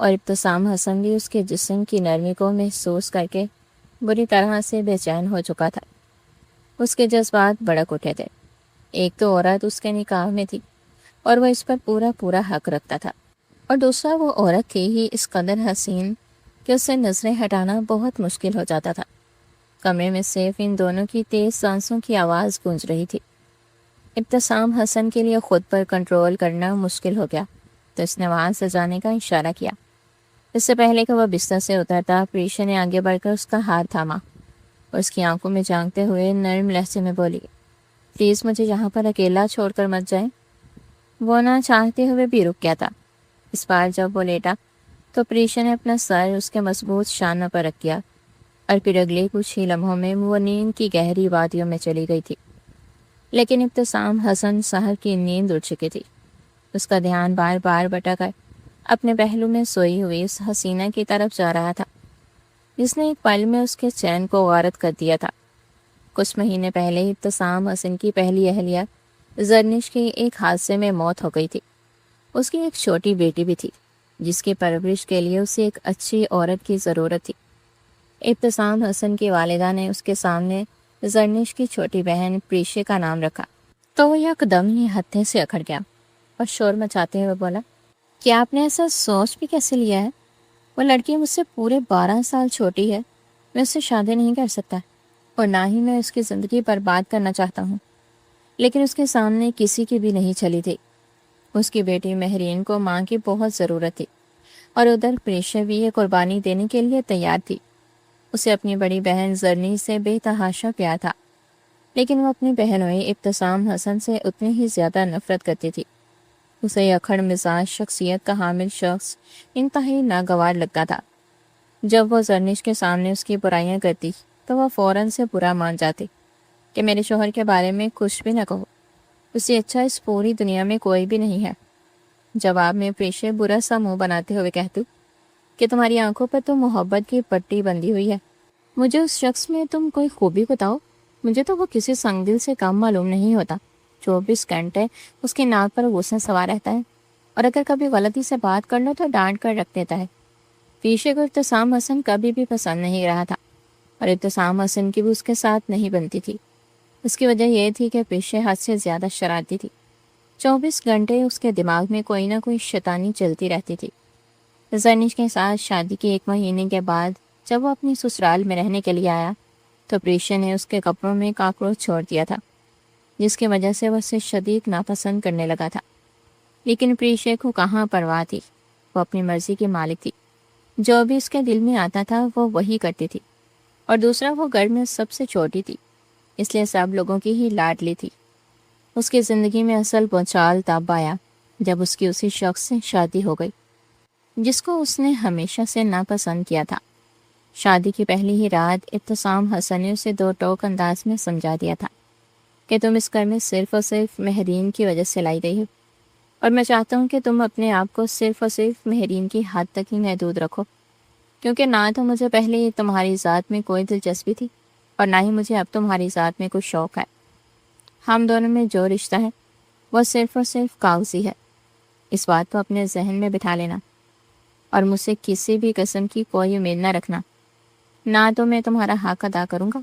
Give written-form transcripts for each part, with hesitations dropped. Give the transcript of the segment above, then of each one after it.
اور ابتسام حسن بھی اس کے جسم کی نرمی کو محسوس کر کے بری طرح سے بے چین ہو چکا تھا۔ اس کے جذبات بڑک اٹھے تھے۔ ایک تو عورت اس کے نکاح میں تھی اور وہ اس پر پورا پورا حق رکھتا تھا، اور دوسرا وہ عورت تھی ہی اس قدر حسین کہ اس سے نظریں ہٹانا بہت مشکل ہو جاتا تھا۔ کمرے میں صرف ان دونوں کی تیز سانسوں کی آواز گونج رہی تھی۔ ابتسام حسن کے لیے خود پر کنٹرول کرنا مشکل ہو گیا تو اس نے وہاں سے جانے کا اشارہ کیا۔ اس سے پہلے کہ وہ بستر سے اترتا، پریشا نے آگے بڑھ کر اس کا ہاتھ تھاما اور اس کی آنکھوں میں جھانکتے ہوئے نرم لہجے میں بولی، پلیز مجھے یہاں پر اکیلا چھوڑ کر مت جائیں۔ وہ نہ چاہتے ہوئے بھی رک گیا تھا۔ اس بار جب وہ لیٹا تو پریشا نے اپنا سر اس کے مضبوط شانوں پر رکھ دیا، اور پھر اگلے کچھ ہی لمحوں میں وہ نیند کی گہری وادیوں میں چلی گئی تھی۔ لیکن ابتسام حسن سحر کی نیند اڑ چکی تھی۔ اس کا دھیان بار بار بٹا کر اپنے پہلو میں سوئی ہوئی اس حسینہ کی طرف جا رہا تھا جس نے ایک پل میں اس کے چین کو غارت کر دیا تھا۔ کچھ مہینے پہلے ابتسام حسن کی پہلی اہلیہ زرنش کی ایک حادثے میں موت ہو گئی تھی۔ اس کی ایک چھوٹی بیٹی بھی تھی جس کی پرورش کے لیے اسے ایک اچھی عورت کی ضرورت تھی۔ ابتسام حسن کی والدہ نے اس کے سامنے زرنش کی چھوٹی بہن پریشے کا نام رکھا تو وہ یک دم ہی ہتھے سے اکھڑ گیا اور شور مچاتے ہوئے بولا، کیا آپ نے ایسا سوچ بھی کیسے لیا ہے؟ وہ لڑکی مجھ سے پورے 12 سال چھوٹی ہے، میں اس سے شادی نہیں کر سکتا اور نہ ہی میں اس کی زندگی برباد کرنا چاہتا ہوں۔ لیکن اس کے سامنے کسی کی بھی نہیں چلی تھی۔ اس کی بیٹی مہرین کو ماں کی بہت ضرورت تھی اور ادھر پریشا بھی یہ قربانی دینے کے لیے تیار تھی۔ اسے اپنی بڑی بہن زرنی سے بے تحاشا پیار تھا، لیکن وہ اپنی بہنوئی ابتسام حسن سے اتنی ہی زیادہ نفرت کرتی تھی۔ اسے اکھڑ مزاج شخصیت کا حامل شخص انتہائی ناگوار لگتا تھا۔ جب وہ زرنش کے سامنے اس کی برائیاں کرتی تو وہ فوراً سے برا مان جاتی کہ میرے شوہر کے بارے میں کچھ بھی نہ کہو، اس سے اچھا اس پوری دنیا میں کوئی بھی نہیں ہے۔ جواب میں پریشے برا سا منہ بناتے ہوئے کہتی کہ تمہاری آنکھوں پر تو محبت کی پٹی بندھی ہوئی ہے، مجھے اس شخص میں تم کوئی خوبی بتاؤ، مجھے تو وہ کسی سنگ دل سے کم معلوم نہیں ہوتا۔ 24 گھنٹے اس کی ناک پر غصہ سوار رہتا ہے اور اگر کبھی غلطی سے بات کر لو تو ڈانٹ کر رکھ دیتا ہے۔ پیشے کو ابتسام حسن کبھی بھی پسند نہیں رہا تھا اور ابتسام حسن کی بھی اس کے ساتھ نہیں بنتی تھی۔ اس کی وجہ یہ تھی کہ پیشے حد سے زیادہ شرارتی تھی۔ 24 گھنٹے اس کے دماغ میں کوئی نہ کوئی شیطانی چلتی رہتی تھی۔ زرنش کے ساتھ شادی کے 1 مہینے کے بعد جب وہ اپنی سسرال میں رہنے کے لیے آیا تو پریشا نے اس کے کپڑوں میں کاکروچ چھوڑ دیا تھا، جس کی وجہ سے وہ اسے شدید ناپسند کرنے لگا تھا۔ لیکن پریشا کو کہاں پرواہ تھی، وہ اپنی مرضی کی مالک تھی۔ جو بھی اس کے دل میں آتا تھا وہ وہی کرتی تھی، اور دوسرا وہ گھر میں سب سے چھوٹی تھی، اس لیے سب لوگوں کی ہی لاڈلی تھی۔ اس کی زندگی میں اصل بھونچال تب آیا جب اس کی اسی شخص سے شادی ہو گئی جس کو اس نے ہمیشہ سے ناپسند کیا تھا۔ شادی کی پہلی ہی رات ابتسام حسن نے اسے 2 ٹوک انداز میں سمجھا دیا تھا کہ تم اس گھر میں صرف اور صرف مہرین کی وجہ سے لائی گئی ہو، اور میں چاہتا ہوں کہ تم اپنے آپ کو صرف اور صرف مہرین کی حد تک ہی محدود رکھو، کیونکہ نہ تو مجھے پہلے تمہاری ذات میں کوئی دلچسپی تھی اور نہ ہی مجھے اب تمہاری ذات میں کوئی شوق ہے۔ ہم دونوں میں جو رشتہ ہے وہ صرف اور صرف کاغذی ہے، اس بات کو اپنے ذہن میں بٹھا لینا، اور مجھ سے کسی بھی قسم کی کوئی امید نہ رکھنا۔ نہ تو میں تمہارا حق ادا کروں گا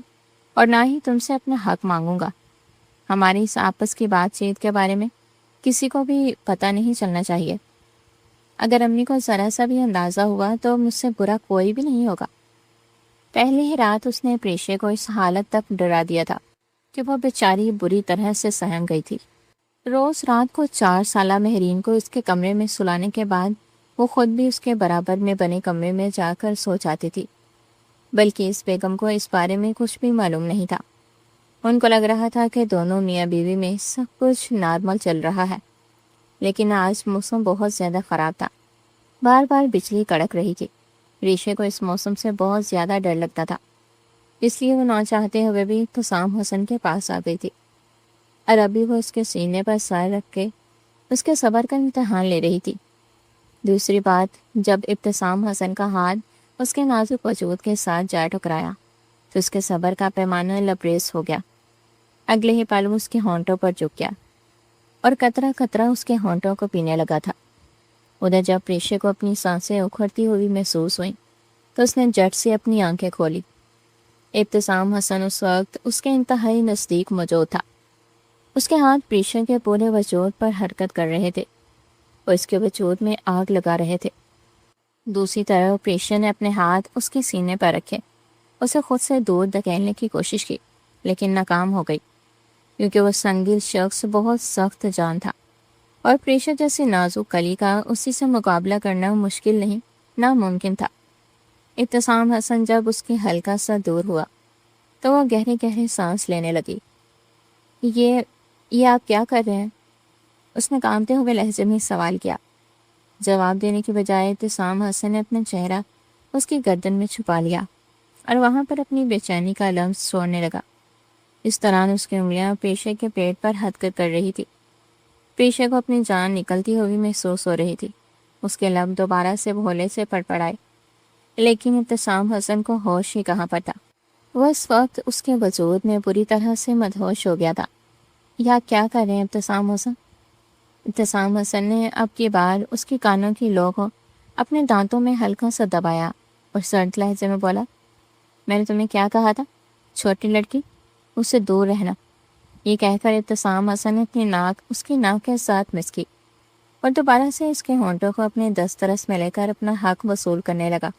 اور نہ ہی تم سے اپنا حق مانگوں گا۔ ہماری اس آپس کی بات چیت کے بارے میں کسی کو بھی پتہ نہیں چلنا چاہیے۔ اگر امی کو ذرا سا بھی اندازہ ہوا تو مجھ سے برا کوئی بھی نہیں ہوگا۔ پہلے ہی رات اس نے پریشے کو اس حالت تک ڈرا دیا تھا کہ وہ بیچاری بری طرح سے سہم گئی تھی۔ روز رات کو 4 سالہ مہرین کو اس کے کمرے میں سلانے کے بعد وہ خود بھی اس کے برابر میں بنے کمرے میں جا کر سو جاتی تھی، بلکہ اس بیگم کو اس بارے میں کچھ بھی معلوم نہیں تھا۔ ان کو لگ رہا تھا کہ دونوں میاں بیوی میں سب کچھ نارمل چل رہا ہے، لیکن آج موسم بہت زیادہ خراب تھا۔ بار بار بجلی کڑک رہی تھی۔ ریشے کو اس موسم سے بہت زیادہ ڈر لگتا تھا، اس لیے وہ نہ چاہتے ہوئے بھی ابتسام حسن کے پاس آ گئی تھی، اور ابھی وہ اس کے سینے پر سر رکھ کے اس کے صبر کا امتحان لے رہی تھی۔ دوسری بات، جب ابتسام حسن کا ہاتھ اس کے نازک وجود کے ساتھ جا ٹکرایا تو اس کے صبر کا پیمانہ لبریز ہو گیا۔ اگلے ہی پل اس کے ہونٹوں پر جھک گیا اور قطرہ قطرہ اس کے ہونٹوں کو پینے لگا تھا۔ ادھر جب پریشا کو اپنی سانسیں اکھڑتی ہوئی محسوس ہوئیں تو اس نے جھٹ سے اپنی آنکھیں کھولی۔ ابتسام حسن اس وقت اس کے انتہائی نزدیک موجود تھا۔ اس کے ہاتھ پریشا کے پورے وجود پر حرکت کر رہے تھے اور اس کے وجود میں آگ لگا رہے تھے۔ دوسری طرف پریشا نے اپنے ہاتھ اس کے سینے پر رکھے، اسے خود سے دور دھکیلنے کی کوشش کی، لیکن ناکام ہو گئی، کیونکہ وہ سنگین شخص بہت سخت جان تھا اور پریشا جیسی نازک کلی کا اسی سے مقابلہ کرنا مشکل نہیں، ناممکن تھا۔ ابتسام حسن جب اس کے ہلکا سا دور ہوا تو وہ گہرے گہرے سانس لینے لگی۔ یہ آپ کیا کر رہے ہیں؟ اس نے کانپتے ہوئے لہجے میں سوال کیا۔ جواب دینے کی بجائے ابتسام حسن نے اپنا چہرہ اس کی گردن میں چھپا لیا اور وہاں پر اپنی بے چینی کا لمس چھوڑنے لگا۔ اس دوران اس کی انگلیاں پیشے کے پیٹ پر حرکت کر رہی تھی۔ پیشے کو اپنی جان نکلتی ہوئی محسوس ہو رہی تھی۔ اس کے لب دوبارہ سے بھولے سے پڑپڑائے، لیکن ابتسام حسن کو ہوش ہی کہاں پر تھا۔ وہ اس وقت اس کے وجود میں بری طرح سے مدہوش ہو گیا تھا۔ یا کیا کر رہے ہیں ابتسام حسن؟ ابتسام حسن نے اب کی بار اس کی کانوں کی لو کو اپنے دانتوں میں ہلکا سا دبایا اور سرد لہجے میں بولا، میں نے تمہیں کیا کہا تھا چھوٹی لڑکی، اس سے دور رہنا۔ یہ کہہ کر ابتسام حسن نے اپنی ناک اس کی ناک کے ساتھ مسکی اور دوبارہ سے اس کے ہونٹوں کو اپنے دسترس میں لے کر اپنا حق وصول کرنے لگا۔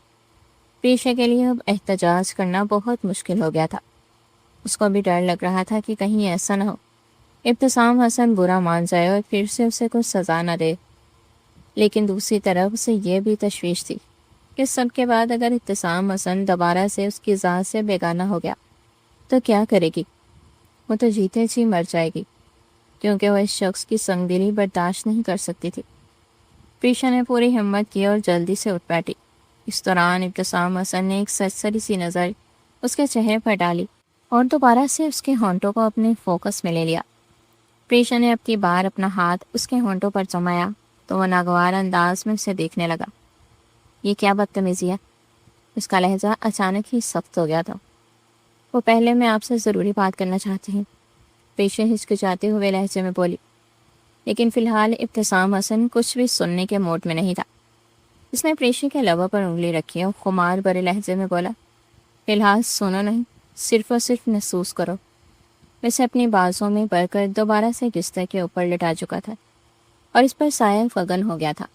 پیشے کے لیے اب احتجاج کرنا بہت مشکل ہو گیا تھا۔ اس کو بھی ڈر لگ رہا تھا کہ کہیں ایسا نہ ہو ابتسام حسن برا مان جائے اور پھر سے اسے کوئی سزا نہ دے، لیکن دوسری طرف اسے یہ بھی تشویش تھی کہ سب کے بعد اگر ابتسام حسن دوبارہ سے اس کی ذات سے بیگانہ ہو گیا تو کیا کرے گی؟ وہ تو جیتے جی مر جائے گی، کیونکہ وہ اس شخص کی سنگ دلی برداشت نہیں کر سکتی تھی۔ پیشا نے پوری ہمت کی اور جلدی سے اٹھ بیٹھی۔ اس دوران ابتسام حسن نے ایک سرسری سی نظر اس کے چہرے پر ڈالی اور دوبارہ سے اس کے ہونٹوں کو اپنے فوکس میں لے لیا۔ پیشا نے اب کی بار اپنا ہاتھ اس کے ہونٹوں پر جمایا تو وہ ناگوار انداز میں اسے دیکھنے لگا۔ یہ کیا بدتمیزی ہے؟ اس کا لہجہ اچانک ہی سخت ہو گیا تھا۔ وہ پہلے میں آپ سے ضروری بات کرنا چاہتی ہوں، پیشے ہچکچاتے ہوئے لہجے میں بولی، لیکن فی الحال ابتسام حسن کچھ بھی سننے کے موڈ میں نہیں تھا۔ اس نے پیشے کے لبوں پر انگلی رکھی اور خمار بھرے لہجے میں بولا، فی الحال سنو نہیں، صرف اور صرف محسوس کرو۔ ویسے اپنی بازوں میں بڑھ کر دوبارہ سے بستر کے اوپر لٹا چکا تھا اور اس پر سایہ فغن ہو گیا تھا۔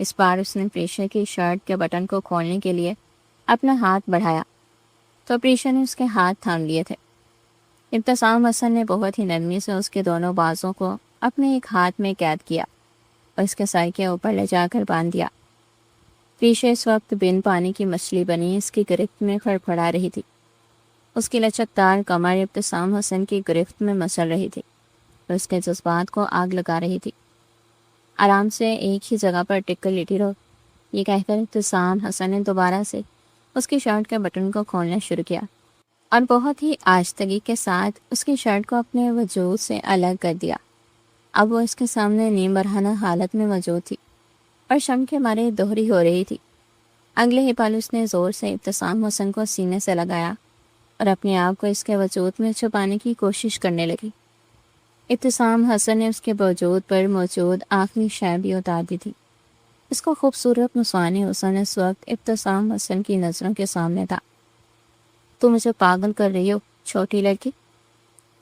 اس بار اس نے پیشے کی شرٹ کے بٹن کو کھولنے کے لیے اپنا ہاتھ بڑھایا تو پیشے نے اس کے ہاتھ تھام لیے تھے۔ ابتسام حسن نے بہت ہی نرمی سے اس کے دونوں بازوں کو اپنے ایک ہاتھ میں قید کیا اور اس کے سر کے اوپر لے جا کر باندھ دیا۔ پیشے اس وقت بن پانی کی مچھلی بنی اس کی گرفت میں کھڑپڑا رہی تھی۔ اس کی لچکدار کمر ابتسام حسن کی گرفت میں مسل رہی تھی اور اس کے جذبات کو آگ لگا رہی تھی۔ آرام سے ایک ہی جگہ پر ٹک کر لیٹی رہو، یہ کہہ کر ابتسام حسن نے دوبارہ سے اس کی شرٹ کے بٹن کو کھولنا شروع کیا اور بہت ہی آہستگی کے ساتھ اس کی شرٹ کو اپنے وجود سے الگ کر دیا۔ اب وہ اس کے سامنے نیم برہنہ حالت میں موجود تھی اور شم کے مارے دوہری ہو رہی تھی۔ اگلے ہی پل اس نے زور سے ابتسام حسن کو سینے سے لگایا اور اپنے آپ کو اس کے وجود میں چھپانے کی کوشش کرنے لگی۔ ابتسام حسن نے اس کے وجود پر موجود آخری شے بھی اتار دی تھی۔ اس کو خوبصورت نسوان حسن اس وقت ابتسام حسن کی نظروں کے سامنے تھا۔ تم مجھے پاگل کر رہی ہو چھوٹی لڑکی،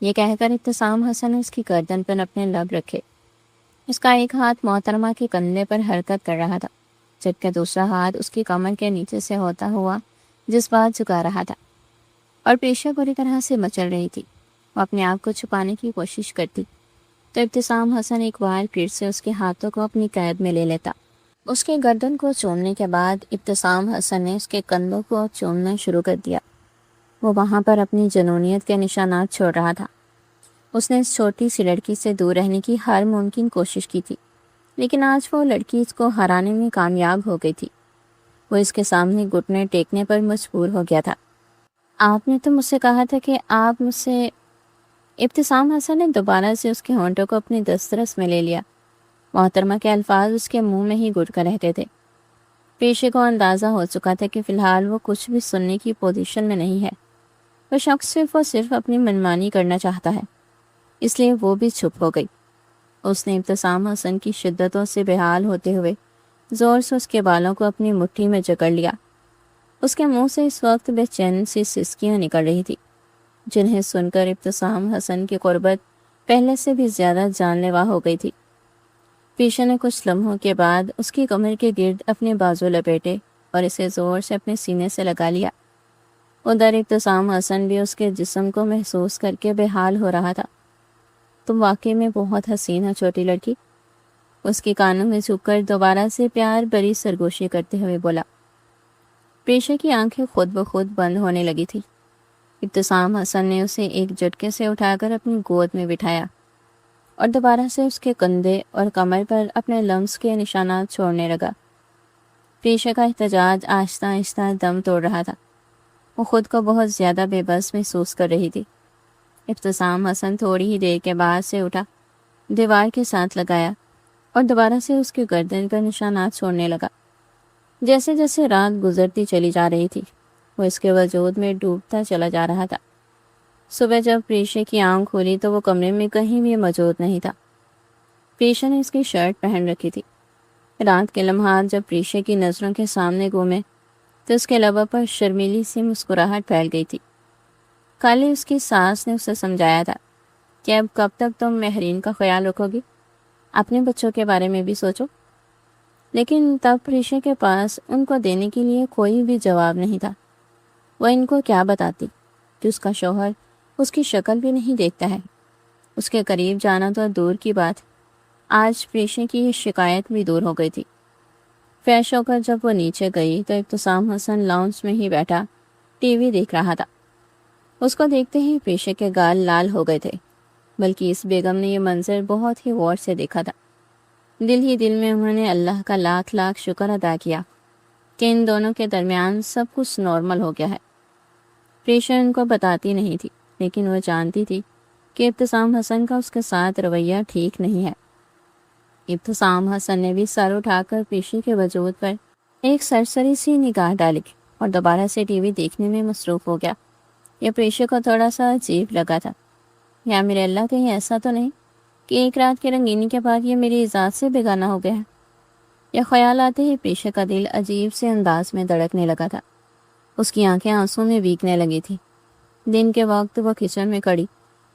یہ کہہ کر ابتسام حسن نے اس کی گردن پر اپنے لب رکھے۔ اس کا ایک ہاتھ محترمہ کے کندھے پر حرکت کر رہا تھا، جبکہ دوسرا ہاتھ اس کی کمر کے نیچے سے ہوتا ہوا جذبات جھکا رہا تھا اور پیشہ بری طرح سے مچل رہی تھی۔ وہ اپنے آپ کو چھپانے کی کوشش کرتی تو ابتسام حسن ایک بار پھر سے اس کے ہاتھوں کو اپنی قید میں لے لیتا۔ اس کے گردن کو چومنے کے بعد ابتسام حسن نے اس کے کندھوں کو چومنا شروع کر دیا۔ وہ وہاں پر اپنی جنونیت کے نشانات چھوڑ رہا تھا۔ اس نے اس چھوٹی سی لڑکی سے دور رہنے کی ہر ممکن کوشش کی تھی، لیکن آج وہ لڑکی اس کو ہرانے میں کامیاب ہو گئی تھی۔ وہ اس کے سامنے گھٹنے ٹیکنے پر مجبور ہو گیا تھا۔ آپ نے تو مجھ سے کہا تھا کہ آپ مجھ سے… ابتسام حسن نے دوبارہ سے اس کے ہونٹوں کو اپنے دسترس میں لے لیا۔ محترمہ کے الفاظ اس کے منہ میں ہی گھٹ کر رہتے تھے۔ پیشے کو اندازہ ہو چکا تھا کہ فی الحال وہ کچھ بھی سننے کی پوزیشن میں نہیں ہے۔ وہ شخص صرف اور صرف اپنی منمانی کرنا چاہتا ہے، اس لیے وہ بھی چھپ ہو گئی۔ اس نے ابتسام حسن کی شدتوں سے بحال ہوتے ہوئے زور سے اس کے بالوں کو اپنی مٹھی میں جکڑ لیا۔ اس کے منہ سے اس وقت بے چین سی سسکیاں نکل رہی تھی، جنہیں سن کر ابتسام حسن کی قربت پہلے سے بھی زیادہ جان لیوا ہو گئی تھی۔ پیشہ نے کچھ لمحوں کے بعد اس کی کمر کے گرد اپنے بازو لپیٹے اور اسے زور سے اپنے سینے سے لگا لیا۔ ادھر ابتسام حسن بھی اس کے جسم کو محسوس کر کے بے حال ہو رہا تھا۔ تم واقعی میں بہت حسین ہو چھوٹی لڑکی، اس کے کانوں میں جھک کر دوبارہ سے پیار بری سرگوشی کرتے ہوئے بولا۔ پیشہ کی آنکھیں خود بخود بند ہونے لگی تھی۔ ابتسام حسن نے اسے ایک جھٹکے سے اٹھا کر اپنی گود میں بٹھایا اور دوبارہ سے اس کے کندھے اور کمر پر اپنے لمس کے نشانات چھوڑنے لگا۔ پیشہ کا احتجاج آہستہ آہستہ دم توڑ رہا تھا۔ وہ خود کو بہت زیادہ بے بس محسوس کر رہی تھی۔ ابتسام حسن تھوڑی ہی دیر کے بعد سے اٹھا، دیوار کے ساتھ لگایا اور دوبارہ سے اس کے گردن پر نشانات چھوڑنے لگا۔ جیسے جیسے رات گزرتی چلی جا رہی تھی، وہ اس کے وجود میں ڈوبتا چلا جا رہا تھا۔ صبح جب پیشہ کی آنکھ کھولی تو وہ کمرے میں کہیں بھی موجود نہیں تھا۔ پیشہ نے اس کی شرٹ پہن رکھی تھی۔ رات کے لمحات جب پیشہ کی نظروں کے سامنے گھومے تو اس کے لبوں پر شرمیلی سی مسکراہٹ پھیل گئی تھی۔ کالی اس کی ساس نے اسے سمجھایا تھا کہ اب کب تک تم مہرین کا خیال رکھو گی، اپنے بچوں کے بارے میں بھی سوچو۔ لیکن تب پیشہ کے پاس ان کو دینے کے لیے کوئی بھی جواب نہیں تھا۔ وہ ان کو کیا بتاتی کہ اس کا شوہر اس کی شکل بھی نہیں دیکھتا ہے۔ اس کے قریب جانا تو دور کی بات، آج پیشہ کی یہ شکایت بھی دور ہو گئی تھی۔ فریش ہو کر جب وہ نیچے گئی تو ابتسام حسن لاؤنج میں ہی بیٹھا ٹی وی دیکھ رہا تھا۔ اس کو دیکھتے ہی پیشہ کے گال لال ہو گئے تھے، بلکہ اس بیگم نے یہ منظر بہت ہی غور سے دیکھا تھا۔ دل ہی دل میں انہوں نے اللہ کا لاکھ لاکھ شکر ادا کیا کہ ان دونوں کے درمیان سب کچھ نارمل ہو گیا ہے۔ پیشہ ان کو بتاتی نہیں تھی، لیکن وہ جانتی تھی کہ ابتسام حسن کا اس کے ساتھ رویہ ٹھیک نہیں ہے۔ ابتسام حسن نے بھی سر اٹھا کر پیشہ کے وجود پر ایک سرسری سی نگاہ ڈالی اور دوبارہ سے ٹی وی دیکھنے میں مصروف ہو گیا۔ یہ پیشہ کو تھوڑا سا عجیب لگا تھا۔ یا میرے اللہ، کہیں ایسا تو نہیں کہ ایک رات کی رنگینی کے بعد یہ میری ذات سے بیگانہ ہو گیا ہے؟ یہ خیال آتے ہی پیشہ کا دل عجیب سے انداز میں دھڑکنے لگا تھا۔ اس کی آنکھیں آنسوں میں بھیگنے لگی تھی۔ دن کے وقت وہ کچن میں کھڑی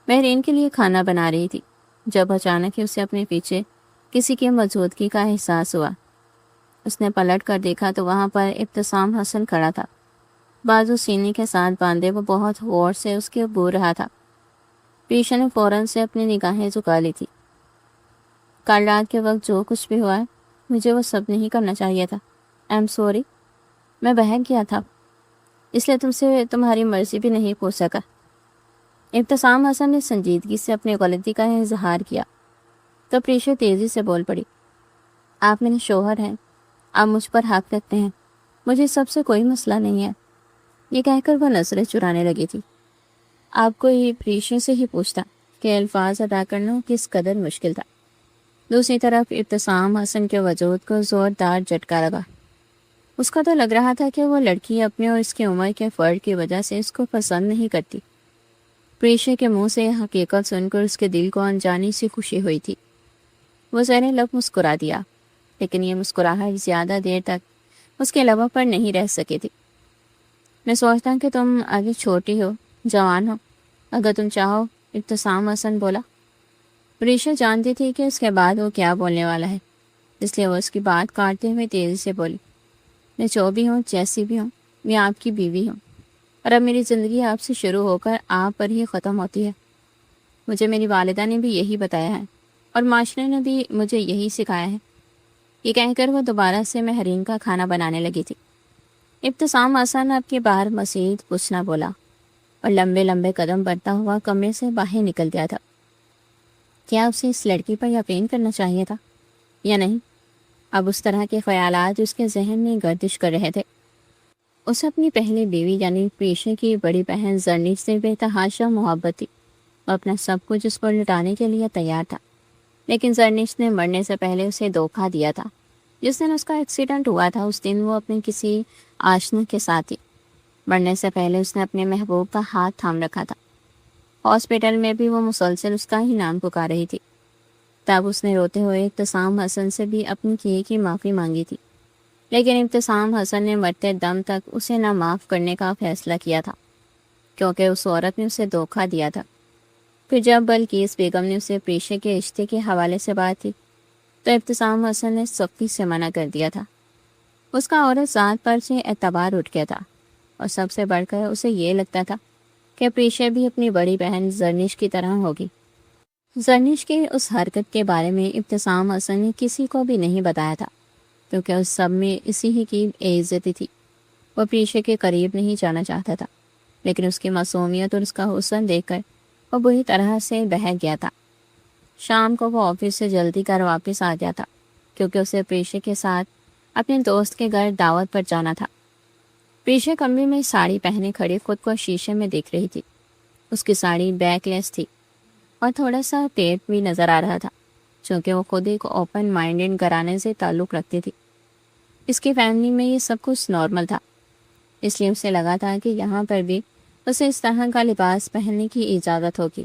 مہرین کے لیے کھانا بنا رہی تھی جب اچانک ہی اسے اپنے پیچھے کسی کی موجودگی کا احساس ہوا۔ اس نے پلٹ کر دیکھا تو وہاں پر ابتسام حسن کھڑا تھا، بازو سینے کے ساتھ باندھے وہ بہت غور سے اس کے بور رہا تھا۔ پیشہ نے فوراً سے اپنی نگاہیں جھکا لی تھی۔ کل رات کے وقت جو کچھ بھی ہوا ہے، مجھے وہ سب نہیں کرنا چاہیے تھا۔ آئی ایم سوری، میں بہک گیا تھا، اس لیے تم سے تمہاری مرضی بھی نہیں پوچھ سکا۔ ابتسام حسن نے سنجیدگی سے اپنی غلطی کا اظہار کیا تو پیشہ تیزی سے بول پڑی۔ آپ میرے شوہر ہیں، آپ مجھ پر حق رکھتے ہیں، مجھے سب سے کوئی مسئلہ نہیں ہے۔ یہ کہہ کر وہ نظریں چرانے لگی تھی۔ آپ کو یہ پیشہ سے ہی پوچھتا کہ الفاظ ادا کرنا کس قدر مشکل تھا۔ دوسری طرف ابتسام حسن کے وجود کو زوردار جھٹکا لگا۔ اس کو تو لگ رہا تھا کہ وہ لڑکی اپنے اور اس کی عمر کے فرق کی وجہ سے اس کو پسند نہیں کرتی۔ پیشہ کے منہ سے یہ حقیقت سن کر اس کے دل کو انجانی سی خوشی ہوئی تھی۔ وہ زیر لب مسکرا دیا، لیکن یہ مسکراہٹ زیادہ دیر تک اس کے لبوں پر نہیں رہ سکی تھی۔ میں سوچتا ہوں کہ تم ابھی چھوٹی ہو، جوان ہو، اگر تم چاہو، ابتسام حسن بولا۔ پیشہ جانتی تھی کہ اس کے بعد وہ کیا بولنے والا ہے، اس لیے وہ اس کی بات کاٹتے ہوئے تیزی سے بولی۔ میں جو بھی ہوں، جیسی بھی ہوں، میں آپ کی بیوی ہوں، اور اب میری زندگی آپ سے شروع ہو کر آپ پر ہی ختم ہوتی ہے۔ مجھے میری والدہ نے بھی یہی بتایا ہے اور معاشرے نے بھی مجھے یہی سکھایا ہے۔ یہ کہہ کر وہ دوبارہ سے مہرین کا کھانا بنانے لگی تھی۔ ابتسام حسن اب کی بار مزید کچھ نہ بولا اور لمبے لمبے قدم بڑھتا ہوا کمرے سے باہر نکل گیا تھا۔ کیا اسے اس لڑکی پر یقین کرنا چاہیے تھا یا نہیں؟ اب اس طرح کے خیالات اس کے ذہن میں گردش کر رہے تھے۔ اسے اپنی پہلی بیوی یعنی پیشہ کی بڑی بہن زرنیش سے بے تحاشا محبت تھی۔ وہ اپنا سب کچھ اس پر لٹانے کے لیے تیار تھا، لیکن زرنیش نے مرنے سے پہلے اسے دھوکہ دیا تھا۔ جس دن اس کا ایکسیڈنٹ ہوا تھا، اس دن وہ اپنے کسی آشنا کے ساتھ تھی۔ مرنے سے پہلے اس نے اپنے محبوب کا ہاتھ تھام رکھا تھا۔ ہاسپٹل میں بھی وہ مسلسل اس کا ہی نام پکار رہی تھی۔ تب اس نے روتے ہوئے ابتسام حسن سے بھی اپنی کیے کی معافی مانگی تھی، لیکن ابتسام حسن نے مرتے دم تک اسے نہ معاف کرنے کا فیصلہ کیا تھا، کیونکہ اس عورت نے اسے دھوکہ دیا تھا۔ پھر جب بلقیس بیگم نے اسے پیشے کے رشتے کے حوالے سے بات کی تو ابتسام حسن نے سختی سے منع کر دیا تھا۔ اس کا عورت ذات پر سے اعتبار اٹھ گیا تھا، اور سب سے بڑھ کر اسے یہ لگتا تھا کہ پریشا بھی اپنی بڑی بہن زرنش کی طرح ہوگی۔ زرنش کی اس حرکت کے بارے میں ابتسام حسن نے کسی کو بھی نہیں بتایا تھا، کیونکہ اس سب میں اسی ہی کی عزتی تھی۔ وہ پریشا کے قریب نہیں جانا چاہتا تھا، لیکن اس کی معصومیت اور اس کا حسن دیکھ کر وہ بری طرح سے بہک گیا تھا۔ شام کو وہ آفس سے جلدی کر واپس آ گیا تھا، کیونکہ اسے پریشا کے ساتھ اپنے دوست کے گھر دعوت پر جانا تھا۔ پریشا کمرے میں ساڑی پہنے کھڑی خود کو شیشے میں دیکھ رہی تھی۔ اس کی ساڑی بیک لیس تھی اور تھوڑا سا ٹیپ بھی نظر آ رہا تھا، چونکہ وہ خود ایک اوپن مائنڈڈ گھرانے سے تعلق رکھتی تھی۔ اس کی فیملی میں یہ سب کچھ نارمل تھا، اس لیے اسے لگا تھا کہ یہاں پر بھی اسے اس طرح کا لباس پہننے کی اجازت ہوگی۔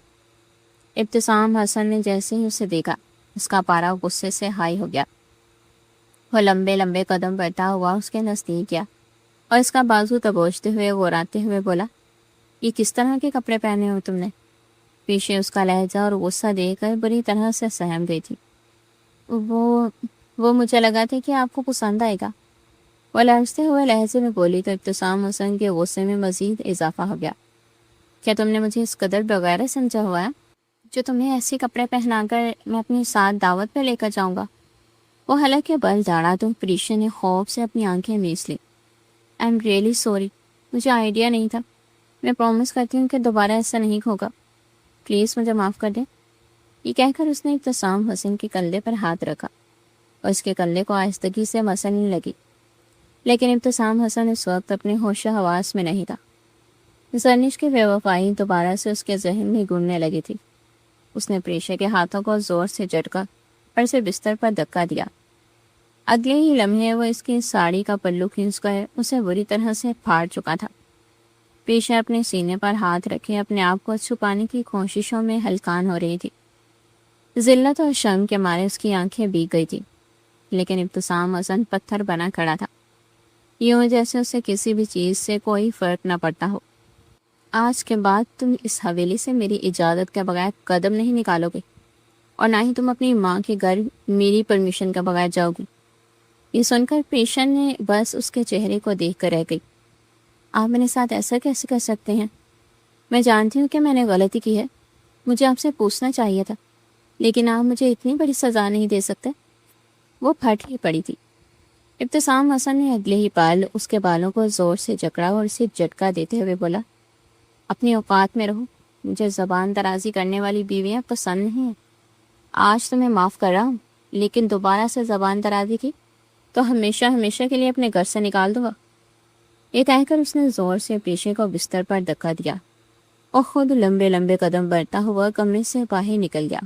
ابتسام حسن نے جیسے ہی اسے دیکھا، اس کا پارا غصے سے ہائی ہو گیا۔ وہ لمبے لمبے قدم بڑھتا ہوا اس کے نزدیک گیا اور اس کا بازو دبوچتے ہوئے غراتے ہوئے بولا، یہ کس طرح کے کپڑے پہنے ہو تم نے؟ پیچھے اس کا لہجہ اور غصہ دیکھ کر بری طرح سے سہم گئی تھی۔ وہ مجھے لگا تھا کہ آپ کو پسند آئے گا، وہ لرزتے ہوئے لہجے میں بولی تو ابتسام حسن کے غصے میں مزید اضافہ ہو گیا۔ کیا تم نے مجھے اس قدر بغیر سمجھا ہوا ہے جو تمہیں ایسے کپڑے پہنا کر میں اپنے ساتھ دعوت پہ لے کر جاؤں گا؟ وہ حلق بل جاڑا تو پریشا نے خوف سے اپنی آنکھیں میچ لی۔ آئی ایم ریئلی سوری، مجھے آئیڈیا نہیں تھا، میں پرومس کرتی ہوں کہ دوبارہ ایسا نہیں ہوگا، پلیز مجھے معاف کر دیں۔ یہ کہہ کر اس نے ابتسام حسن کے کندھے پر ہاتھ رکھا اور اس کے کندھے کو آہستگی سے مسلنے لگی، لیکن ابتسام حسن اس وقت اپنے ہوش و حواس میں نہیں تھا۔ زرنش کی بے وفائی دوبارہ سے اس کے ذہن میں گھومنے لگی تھی۔ اس نے پریشا کے ہاتھوں کو زور سے جھٹکا اور اسے بستر پر دھکا دیا۔ اگلے ہی لمحے وہ اس کی ساڑی کا پلو کھینچ کر اسے بری طرح سے پھاڑ چکا تھا۔ پریشا اپنے سینے پر ہاتھ رکھے اپنے آپ کو چھپانے کی کوششوں میں ہلکان ہو رہی تھی۔ ذلت اور شرم کے مارے اس کی آنکھیں بھیگ گئی تھی، لیکن ابتسام حسن پتھر بنا کھڑا تھا، یوں جیسے اسے کسی بھی چیز سے کوئی فرق نہ پڑتا ہو۔ آج کے بعد تم اس حویلی سے میری اجازت کے بغیر قدم نہیں نکالو گے، اور نہ ہی تم اپنی ماں کے گھر میری پرمیشن کے بغیر جاؤ گی۔ یہ سن کر پیشن نے بس اس کے چہرے کو دیکھ کر رہ گئی۔ آپ میرے ساتھ ایسا کیسے کر سکتے ہیں؟ میں جانتی ہوں کہ میں نے غلطی کی ہے، مجھے آپ سے پوچھنا چاہیے تھا، لیکن آپ مجھے اتنی بڑی سزا نہیں دے سکتے۔ وہ پھٹ ہی پڑی تھی۔ ابتسام حسن نے اگلے ہی پل اس کے بالوں کو زور سے جکڑا اور اسے جھٹکا دیتے ہوئے بولا، اپنی اوقات میں رہو، مجھے زبان درازی کرنے والی بیویاں پسند نہیں ہیں۔ آج تو میں معاف کر رہا ہوں، لیکن دوبارہ سے زبان درازی کی تو ہمیشہ ہمیشہ کے لیے اپنے گھر سے نکال دوں گا۔ یہ کہہ کر اس نے زور سے پیشے کو بستر پر دھکا دیا اور خود لمبے لمبے قدم بڑھتا ہوا کمرے سے باہر نکل گیا۔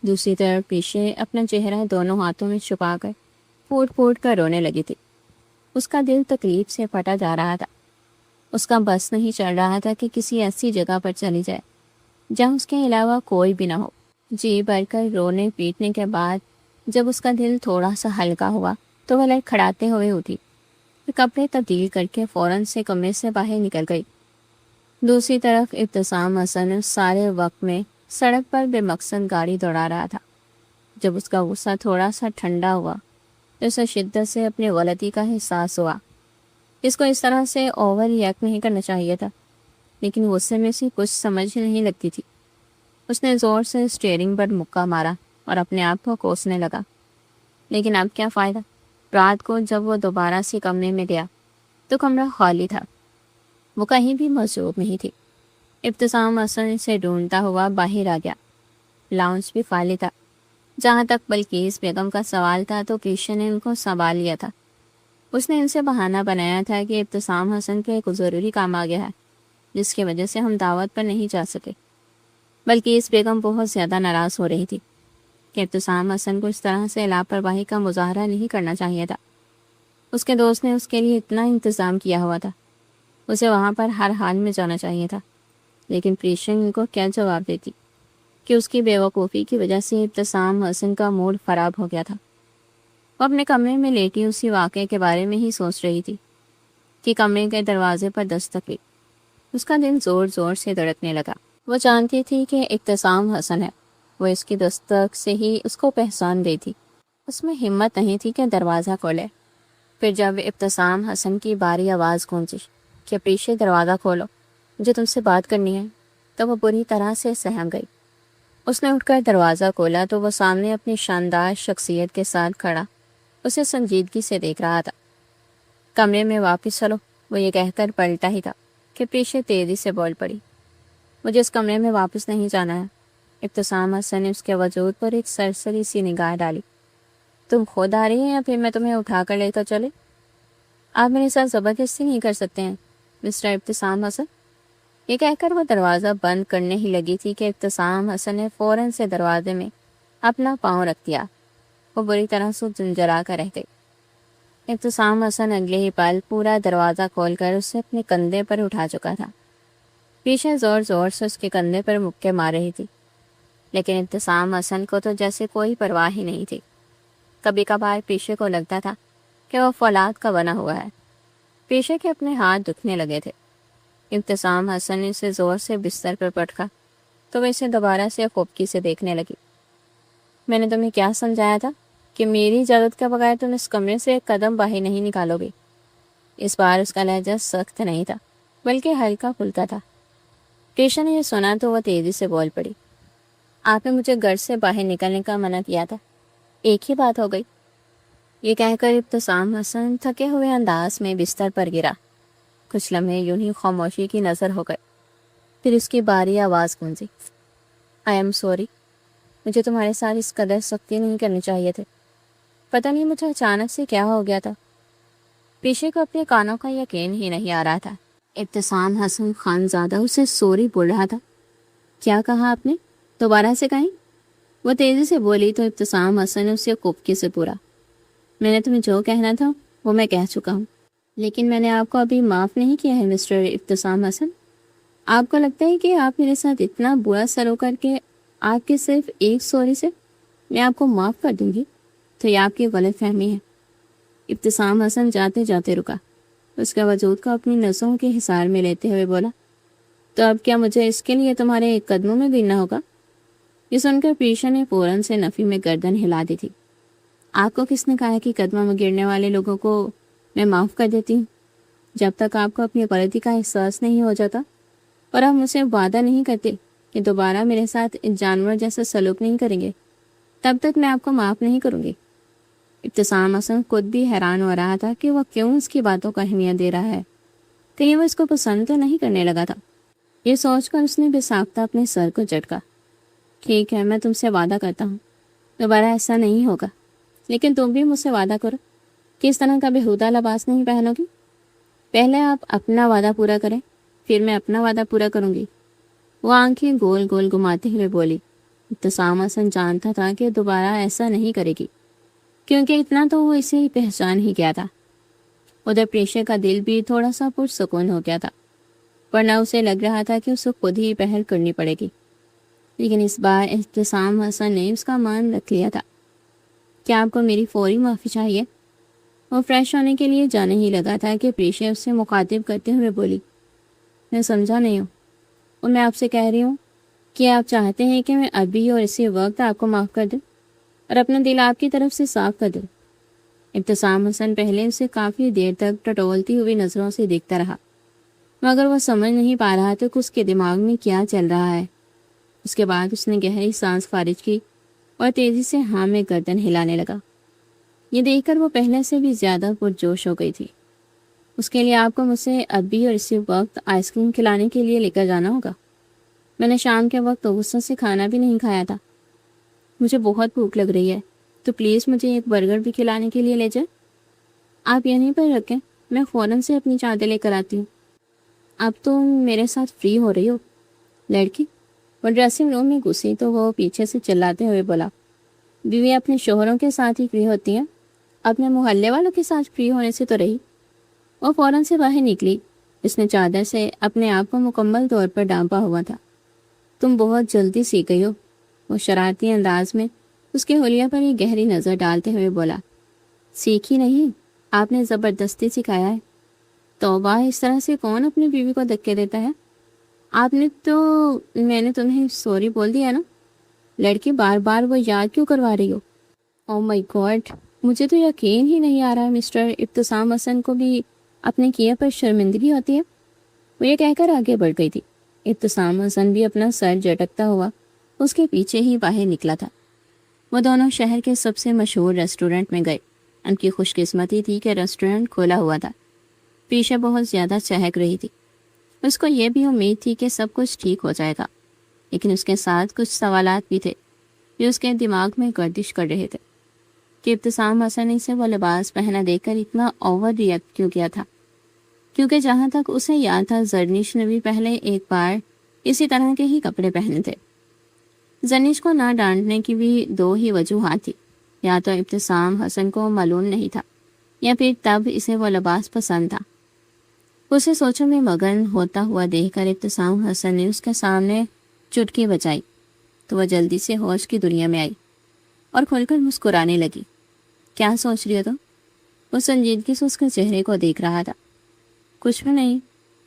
دوسری طرف پیشے اپنا چہرہ دونوں ہاتھوں میں چھپا کر پھوٹ پھوٹ کر رونے لگی تھی۔ اس کا دل تکلیف سے پھٹا جا رہا تھا۔ اس کا بس نہیں چل رہا تھا کہ کسی ایسی جگہ پر چلی جائے جہاں اس کے علاوہ کوئی بھی نہ ہو۔ جی بھر کر رونے پیٹنے کے بعد جب اس کا دل تھوڑا سا ہلکا ہوا تو وہ لڑکھڑاتے ہوئے اٹھی، کپڑے تبدیل کر کے فوراً سے کمرے سے باہر نکل گئی۔ دوسری طرف ابتسام حسن سارے وقت میں سڑک پر بے مقصد گاڑی دوڑا رہا تھا۔ جب اس کا غصہ تھوڑا سا ٹھنڈا ہوا تو اسے شدت سے اپنی غلطی کا احساس ہوا۔ اس کو اس طرح سے اوور ریئیکٹ نہیں کرنا چاہیے تھا، لیکن غصے میں سے کچھ سمجھ نہیں لگتی تھی۔ اس نے زور سے اسٹیئرنگ پر مکہ مارا اور اپنے آپ کو کوسنے لگا، لیکن اب کیا فائدہ؟ رات کو جب وہ دوبارہ سے کمرے میں گیا تو کمرہ خالی تھا، وہ کہیں بھی موجود نہیں تھی۔ ابتسام حسن سے ڈھونڈتا ہوا باہر آ گیا۔ لاؤنج بھی خالی تھا۔ جہاں تک بلقیس بیگم کا سوال تھا تو پیشے نے ان کو سنبھال لیا تھا۔ اس نے ان سے بہانہ بنایا تھا کہ ابتسام حسن کے ایک ضروری کام آ گیا ہے، جس کی وجہ سے ہم دعوت پر نہیں جا سکے۔ بلقیس بیگم بہت زیادہ ناراض ہو رہی تھی کہ ابتسام حسن کو اس طرح سے لاپرواہی کا مظاہرہ نہیں کرنا چاہیے تھا۔ اس کے دوست نے اس کے لیے اتنا انتظام کیا ہوا تھا، اسے وہاں پر ہر حال میں جانا چاہیے تھا، لیکن پریشا ان کو کیا جواب دیتی؟ کہ اس کی بیوقوفی کی وجہ سے ابتسام حسن کا موڈ خراب ہو گیا تھا۔ وہ اپنے کمرے میں لیٹی اسی واقعے کے بارے میں ہی سوچ رہی تھی کہ کمرے کے دروازے پر دستک ہوئی۔ اس کا دل زور زور سے دھڑکنے لگا۔ وہ جانتی تھی کہ ابتسام حسن ہے، وہ اس کی دستک سے ہی اس کو پہچان گئی تھی۔ اس میں ہمت نہیں تھی کہ دروازہ کھولے۔ پھر جب ابتسام حسن کی باری آواز گونجی کہ پیچھے دروازہ کھولو، مجھے تم سے بات کرنی ہے، تو وہ بری طرح سے سہم گئی۔ اس نے اٹھ کر دروازہ کھولا تو وہ سامنے اپنی شاندار شخصیت کے ساتھ کھڑا اسے سنجیدگی سے دیکھ رہا تھا۔ کمرے میں واپس چلو، وہ یہ کہہ کر پلٹا ہی تھا کہ پیچھے تیزی سے بول پڑی، مجھے اس کمرے میں واپس نہیں جانا ہے۔ ابتسام حسن نے اس کے وجود پر ایک سرسری سی نگاہ ڈالی۔ تم خود آ رہی ہیں یا پھر میں تمہیں اٹھا کر لے کر چلے؟ آپ میرے ساتھ زبردستی نہیں کر سکتے ہیں مسٹر ابتسام حسن۔ یہ کہہ کر وہ دروازہ بند کرنے ہی لگی تھی کہ ابتسام حسن نے فوراً سے دروازے میں اپنا پاؤں رکھ دیا۔ وہ بری طرح سے جنجرا کر رہ گئی۔ ابتسام حسن اگلے ہی پل پورا دروازہ کھول کر اسے اپنے کندھے پر اٹھا چکا تھا۔ پیچھے زور زور سے اس کے کندھے پر مکے مار رہی تھی، لیکن ابتسام حسن کو تو جیسے کوئی پرواہ ہی نہیں تھی۔ کبھی کبھار پیچھے کو لگتا تھا کہ وہ فولاد کا بنا ہوا ہے۔ پیچھے کے اپنے ہاتھ دکھنے لگے تھے۔ ابتسام حسن نے اسے زور سے بستر پر پٹکا تو وہ اسے دوبارہ سے خوبکی سے دیکھنے لگی۔ میں نے تمہیں کیا سمجھایا تھا کہ میری اجازت کے بغیر تم اس کمرے سے ایک قدم باہر نہیں نکالو گی۔ اس بار اس کا لہجہ سخت نہیں تھا بلکہ ہلکا پھلکا تھا۔ کیشا نے یہ سنا تو وہ تیزی سے بول پڑی، آپ نے مجھے گھر سے باہر نکلنے کا منع کیا تھا، ایک ہی بات ہو گئی۔ یہ کہہ کر ابتسام حسن تھکے ہوئے انداز میں بستر پر گرا۔ کچھ لمحے یوں ہی خاموشی کی نظر ہو گئے، پھر اس کی باری آواز گونجی، آئی ایم سوری، مجھے تمہارے ساتھ اس قدر سختی نہیں کرنی چاہیے تھے۔ پتہ نہیں مجھے اچانک سے کیا ہو گیا تھا۔ پیچھے کو اپنے کانوں کا یقین ہی نہیں آ رہا تھا۔ ابتسام حسن خان زادہ اسے سوری بول رہا تھا۔ کیا کہا آپ نے؟ دوبارہ سے کہیں؟ وہ تیزی سے بولی تو ابتسام حسن نے اسے کوپکے سے پورا۔ میں نے تمہیں جو کہنا تھا وہ میں کہہ چکا ہوں، لیکن میں نے آپ کو ابھی معاف نہیں کیا ہے مسٹر ابتسام حسن۔ آپ کو لگتا ہے کہ آپ میرے ساتھ اتنا برا سلوک کر کے آپ کے صرف ایک سوری سے میں آپ کو معاف کر دوں گی؟ تو یہ آپ کی غلط فہمی ہے۔ ابتسام حسن جاتے جاتے رکا، اس کے وجود کو اپنی نسوں کے حصار میں لیتے ہوئے بولا، تو اب کیا مجھے اس کے لیے تمہارے قدموں میں گرنا ہوگا؟ یہ سن کر پیشا نے فوراً سے نفی میں گردن ہلا دی تھی۔ آپ کو کس نے کہا کہ قدموں میں گرنے والے لوگوں کو میں معاف کر دیتی ہوں؟ جب تک آپ کو اپنی غلطی کا احساس نہیں ہو جاتا اور آپ مجھ سے وعدہ نہیں کرتے کہ دوبارہ میرے ساتھ جانور جیسا سلوک نہیں کریں گے، تب تک میں آپ کو معاف نہیں کروں گی۔ ابتسام حسن خود بھی حیران ہو رہا تھا کہ وہ کیوں اس کی باتوں کا اہمیت دے رہا ہے، کہیں وہ اس کو پسند تو نہیں کرنے لگا تھا۔ یہ سوچ کر اس نے بے ساختہ اپنے سر کو جھٹکا۔ ٹھیک ہے، میں تم سے وعدہ کرتا ہوں دوبارہ ایسا نہیں ہوگا، لیکن تم بھی مجھ سے وعدہ کرو کہ اس طرح کا بےہودہ لباس نہیں پہنو گی۔ پہلے آپ اپنا وعدہ پورا کریں، پھر میں اپنا وعدہ پورا کروں گی۔ وہ آنکھیں گول گول گھماتے ہوئے بولی۔ ابتسام حسن جانتا تھا کہ دوبارہ ایسا نہیں کرے گی، کیونکہ اتنا تو وہ اسے ہی پہچان ہی گیا تھا۔ ادھر پیشے کا دل بھی تھوڑا سا پرسکون ہو گیا تھا، ورنہ اسے لگ رہا تھا کہ اسے خود ہی پہل کرنی پڑے گی، لیکن اس بار ابتسام حسن نے اس کا مان رکھ لیا تھا۔ کیا آپ کو میری فوری معافی چاہیے؟ وہ فریش ہونے کے لیے جانے ہی لگا تھا کہ پیشے اسے مخاطب کرتے ہوئے بولی، میں سمجھا نہیں ہوں، اور میں آپ سے کہہ رہی ہوں کہ آپ چاہتے ہیں کہ میں ابھی اور اسی وقت آپ کو معاف کر دوں اور اپنا دل آپ کی طرف سے صاف کر دوں۔ ابتسام حسن پہلے اسے کافی دیر تک ٹٹولتی ہوئی نظروں سے دیکھتا رہا، مگر وہ سمجھ نہیں پا رہا تھا کہ اس کے دماغ میں کیا چل رہا ہے۔ اس کے بعد اس نے گہری سانس خارج کی اور تیزی سے ہاں میں گردن ہلانے لگا۔ یہ دیکھ کر وہ پہلے سے بھی زیادہ پرجوش ہو گئی تھی۔ اس کے لیے آپ کو مجھ سے ابھی اور اسی وقت آئس کریم کھلانے کے لیے لے کر جانا ہوگا۔ میں نے شام کے وقت غصے سے کھانا بھی نہیں کھایا تھا، مجھے بہت بھوک لگ رہی ہے، تو پلیز مجھے ایک برگر بھی کھلانے کے لیے لے جائیں۔ آپ یہیں پر رکھیں، میں فوراً سے اپنی چادر لے کر آتی ہوں۔ اب تم میرے ساتھ فری ہو رہی ہو لڑکی؟ وہ ڈریسنگ روم میں گھسی تو وہ پیچھے سے چلاتے ہوئے بولا، بیوی اپنے شوہروں کے ساتھ ہی فری ہوتی ہیں، اپنے محلے والوں کے ساتھ فری ہونے سے تو رہی۔ وہ فوراً سے باہر نکلی۔ اس نے چادر سے اپنے آپ کو مکمل طور پر ڈھانپا ہوا تھا۔ تم بہت جلدی سیکھ گئی ہو، وہ شرارتی انداز میں اس کے حلیہ پر ایک گہری نظر ڈالتے ہوئے بولا، سیکھی نہیں، آپ نے زبردستی سکھایا ہے۔ توبہ، اس طرح سے کون اپنی بیوی کو دھکے دیتا ہے؟ آپ نے تو میں نے تمہیں سوری بول دیا نا، لڑکی بار بار وہ یاد کیوں کروا رہی ہو؟ او مائی گاڈ، مجھے تو یقین ہی نہیں آ رہا مسٹر ابتسام حسن کو بھی اپنے کیے پر شرمندگی ہوتی ہے۔ وہ یہ کہہ کر آگے بڑھ گئی تھی۔ ابتسام حسن بھی اپنا سر جھٹکتا ہوا اس کے پیچھے ہی باہر نکلا تھا۔ وہ دونوں شہر کے سب سے مشہور ریسٹورنٹ میں گئے۔ ان کی خوش قسمتی تھی کہ ریسٹورنٹ کھولا ہوا تھا۔ پیشہ بہت زیادہ چہک رہی تھی۔ اس کو یہ بھی امید تھی کہ سب کچھ ٹھیک ہو جائے گا، لیکن اس کے ساتھ کچھ سوالات بھی تھے جو اس کے دماغ میں گردش کر رہے تھے کہ ابتسام حسن نے اسے وہ لباس پہنا دیکھ کر اتنا اوور ریئیکٹ کیوں کیا تھا، کیونکہ جہاں تک اسے یاد تھا زرنش نے بھی پہلے ایک بار اسی طرح کے ہی کپڑے پہنے تھے۔ زرنش کو نہ ڈانٹنے کی بھی دو ہی وجوہات تھی، یا تو ابتسام حسن کو معلوم نہیں تھا یا پھر تب اسے وہ لباس پسند تھا۔ اسے سوچوں میں مگن ہوتا ہوا دیکھ کر ابتسام حسن نے اس کے سامنے چٹکی بجائی تو وہ جلدی سے ہوش کی دنیا میں آئی اور کھل کر مسکرانے لگی۔ کیا سوچ رہی ہو تم؟ وہ سنجیدگی سے اس کے چہرے کو دیکھ رہا تھا۔ کچھ بھی نہیں،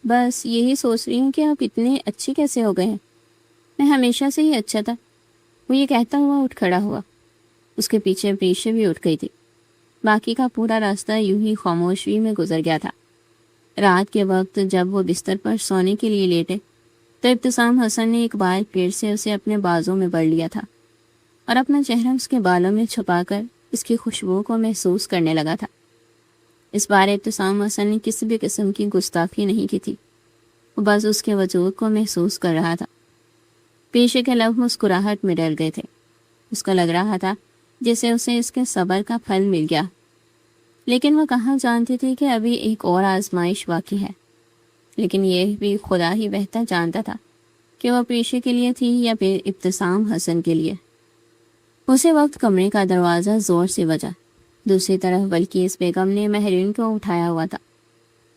بس یہی سوچ رہی ہوں کہ آپ اتنے اچھی کیسے ہو گئے ہیں۔ میں ہمیشہ سے ہی اچھا تھا۔ وہ یہ کہتا ہوا اٹھ کھڑا ہوا۔ اس کے پیچھے پیشے بھی اٹھ گئی تھی۔ باقی کا پورا راستہ یوں ہی خاموشی میں گزر گیا تھا۔ رات کے وقت جب وہ بستر پر سونے کے لیے لیٹے تو ابتسام حسن نے ایک بار پھر سے اسے اپنے بازوں میں بڑھ لیا تھا اور اپنا چہرہ اس کے بالوں میں چھپا کر اس کی خوشبو کو محسوس کرنے لگا تھا۔ اس بار ابتسام حسن نے کسی بھی قسم کی گستاخی نہیں کی تھی، وہ بس اس کے وجود کو محسوس کر رہا تھا۔ پیشے کے لب مسکراہٹ میں ڈل گئے تھے۔ اس کو لگ رہا تھا جیسے اسے اس کے صبر کا پھل مل گیا، لیکن وہ کہاں جانتی تھی کہ ابھی ایک اور آزمائش باقی ہے۔ لیکن یہ بھی خدا ہی بہتر جانتا تھا کہ وہ پیشے کے لیے تھی یا پھر ابتسام حسن کے لیے۔ اسی وقت کمرے کا دروازہ زور سے بجا۔ دوسری طرف بلقیس بیگم نے مہرین کو اٹھایا ہوا تھا۔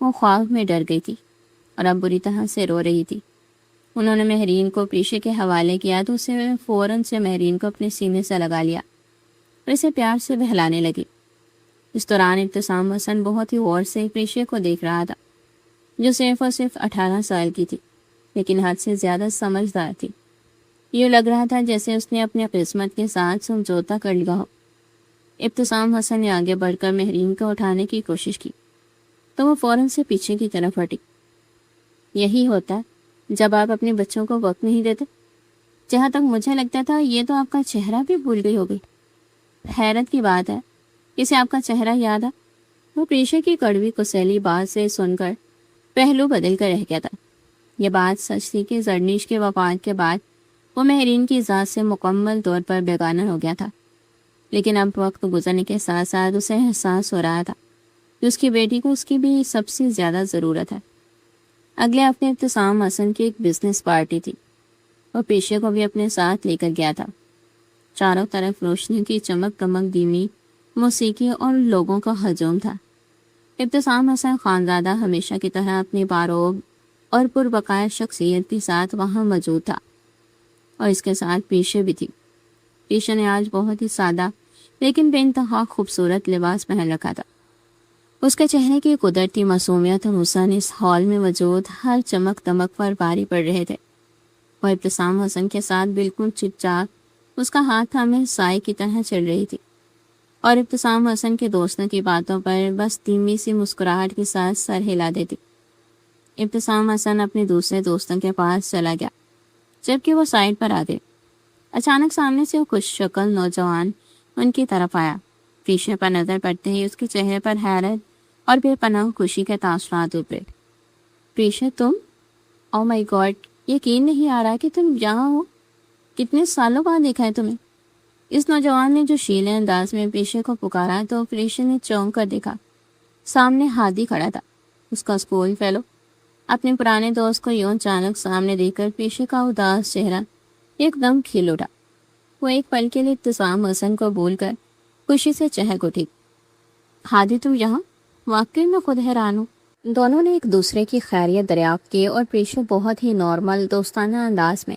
وہ خواب میں ڈر گئی تھی اور اب بری طرح سے رو رہی تھی۔ انہوں نے مہرین کو پیشے کے حوالے کیا تو اسے فوراً سے مہرین کو اپنے سینے سے لگا لیا اور اسے پیار سے بہلانے لگی۔ اس دوران ابتسام حسن بہت ہی غور سے پیشے کو دیکھ رہا تھا، جو صرف اور صرف 18 سال کی تھی، لیکن حد سے زیادہ سمجھدار تھی۔ یہ لگ رہا تھا جیسے اس نے اپنی قسمت کے ساتھ سمجھوتا کر لیا ہو۔ ابتسام حسن نے آگے بڑھ کر مہرین کو اٹھانے کی کوشش کی تو وہ فوراً سے پیچھے کی طرف ہٹی۔ یہی ہوتا ہے جب آپ اپنے بچوں کو وقت نہیں دیتے۔ جہاں تک مجھے لگتا تھا یہ تو آپ کا چہرہ بھی بھول گئی ہوگی۔ حیرت کی بات ہے، اسے آپ کا چہرہ یاد ہے؟ وہ پیشے کی کڑوی کسیلی بات سے سن کر پہلو بدل کر رہ گیا تھا۔ یہ بات سچ تھی کہ زرنش کے وفات کے بعد وہ مہرین کی ذات سے مکمل طور پر بیگانہ ہو گیا تھا، لیکن اب وقت گزرنے کے ساتھ ساتھ اسے احساس ہو رہا تھا کہ اس کی بیٹی کو اس کی بھی سب سے زیادہ ضرورت ہے۔ اگلے ہفتے ابتسام حسن کی ایک بزنس پارٹی تھی۔ وہ پیشے کو بھی اپنے ساتھ لے کر گیا تھا۔ چاروں طرف روشنی کی چمک دمک، دھیمی موسیقی اور لوگوں کا ہجوم تھا۔ ابتسام حسن خانزادہ ہمیشہ کی طرح اپنی باروب اور پربقایا شخصیت کے ساتھ وہاں موجود تھا، اور اس کے ساتھ پیشے بھی تھی۔ پیشے نے آج بہت ہی سادہ لیکن بے انتہا خوبصورت لباس پہن رکھا تھا۔ اس کے چہرے کی قدرتی معصومیت اور حسن اس ہال میں موجود ہر چمک دمک پر بھاری پڑ رہے تھے۔ وہ ابتسام حسن کے ساتھ بالکل چپ چاپ اس کا ہاتھ تھامے سائے کی طرح چل رہی تھی، اور ابتسام حسن کے دوستوں کی باتوں پر بس دھیمی سی مسکراہٹ کے ساتھ سر ہلا دیتی۔ ابتسام حسن اپنے دوسرے دوستوں کے پاس چلا گیا جبکہ وہ سائڈ پر آ گئے۔ اچانک سامنے سے وہ خوش شکل نوجوان ان کی طرف آیا۔ پیشے پر نظر پڑتے ہی اس کے چہرے پر حیرت اور بے پناہ خوشی کے تاثرات ابھرے۔ پیشے، تم؟ او مائی گاڈ، یقین نہیں آ رہا کہ تم یہاں ہو۔ کتنے سالوں بعد دیکھا ہے تمہیں۔ اس نوجوان نے جو شیلے انداز میں پیشے کو پکارا تو پیشے نے چونک کر دیکھا۔ سامنے ہادی کھڑا تھا، اس کا اسکول فیلو۔ اپنے پرانے دوست کو یوں اچانک سامنے دیکھ کر پیشے کا اداس چہرہ ایک دم کھل اٹھا۔ وہ ایک پل کے لیے ابتسام حسن کو بھول کر خوشی سے چہک اٹھی۔ ہادی، تم یہاں؟ واقعی میں خود حیران ہوں۔ دونوں نے ایک دوسرے کی خیریت دریافت کی اور پیشے بہت ہی نارمل دوستانہ انداز میں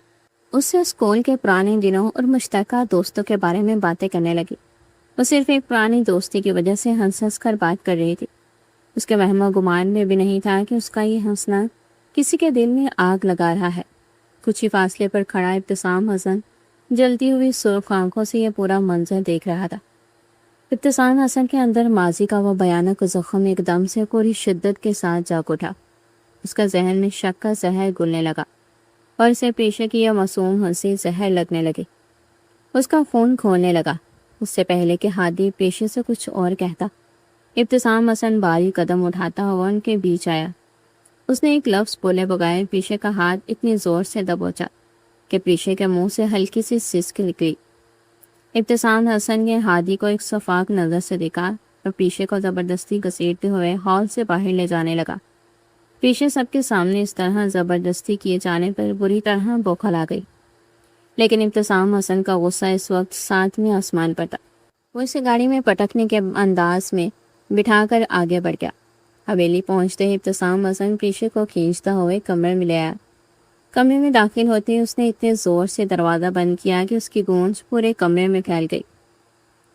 اس سے اسکول کے پرانے دنوں اور مشترکہ دوستوں کے بارے میں باتیں کرنے لگی۔ وہ صرف ایک پرانی دوستی کی وجہ سے ہنس ہنس کر بات کر رہی تھی۔ اس کے وہم و گمان میں بھی نہیں تھا کہ اس کا یہ ہنسنا کسی کے دل میں آگ لگا رہا ہے۔ کچھ ہی فاصلے پر کھڑا ابتسام حسن جلتی ہوئی سرخ آنکھوں سے یہ پورا منظر دیکھ رہا تھا۔ ابتسام حسن کے اندر ماضی کا وہ بھیانک زخم ایک دم سے پوری شدت کے ساتھ جاگ اٹھا۔ اس کا ذہن میں شک کا زہر گلنے لگا اور اسے پیشے کی یہ معصوم ہنسی زہر لگنے لگی۔ اس کا خون کھولنے لگا۔ اس سے پہلے کہ ہادی پیشے سے کچھ اور کہتا، ابتسام حسن باری قدم اٹھاتا ہوا ان کے بیچ آیا۔ اس نے ایک لفظ بولے بغیر پیشے کا ہاتھ اتنی زور سے دبوچا کہ پیشے کے منہ سے ہلکی سی سسک نکلی۔ ابتسام حسن نے ہادی کو ایک شفاق نظر سے دیکھا اور پیشے کو زبردستی گھسیٹتے ہوئے ہال سے باہر لے جانے لگا۔ پیشے سب کے سامنے اس طرح زبردستی کیے جانے پر بری طرح بوکھل آ گئی، لیکن ابتسام حسن کا غصہ اس وقت ساتویں آسمان پر تھا۔ وہ اسے گاڑی میں پٹکنے کے انداز میں بٹھا کر آگے بڑھ گیا۔ حویلی پہنچتے ہی ابتسام حسن پیشے کو کھینچتا ہوئے کمرے میں لے آیا۔ کمرے میں داخل ہوتے ہی اس نے اتنے زور سے دروازہ بند کیا کہ اس کی گونج پورے کمرے میں پھیل گئی۔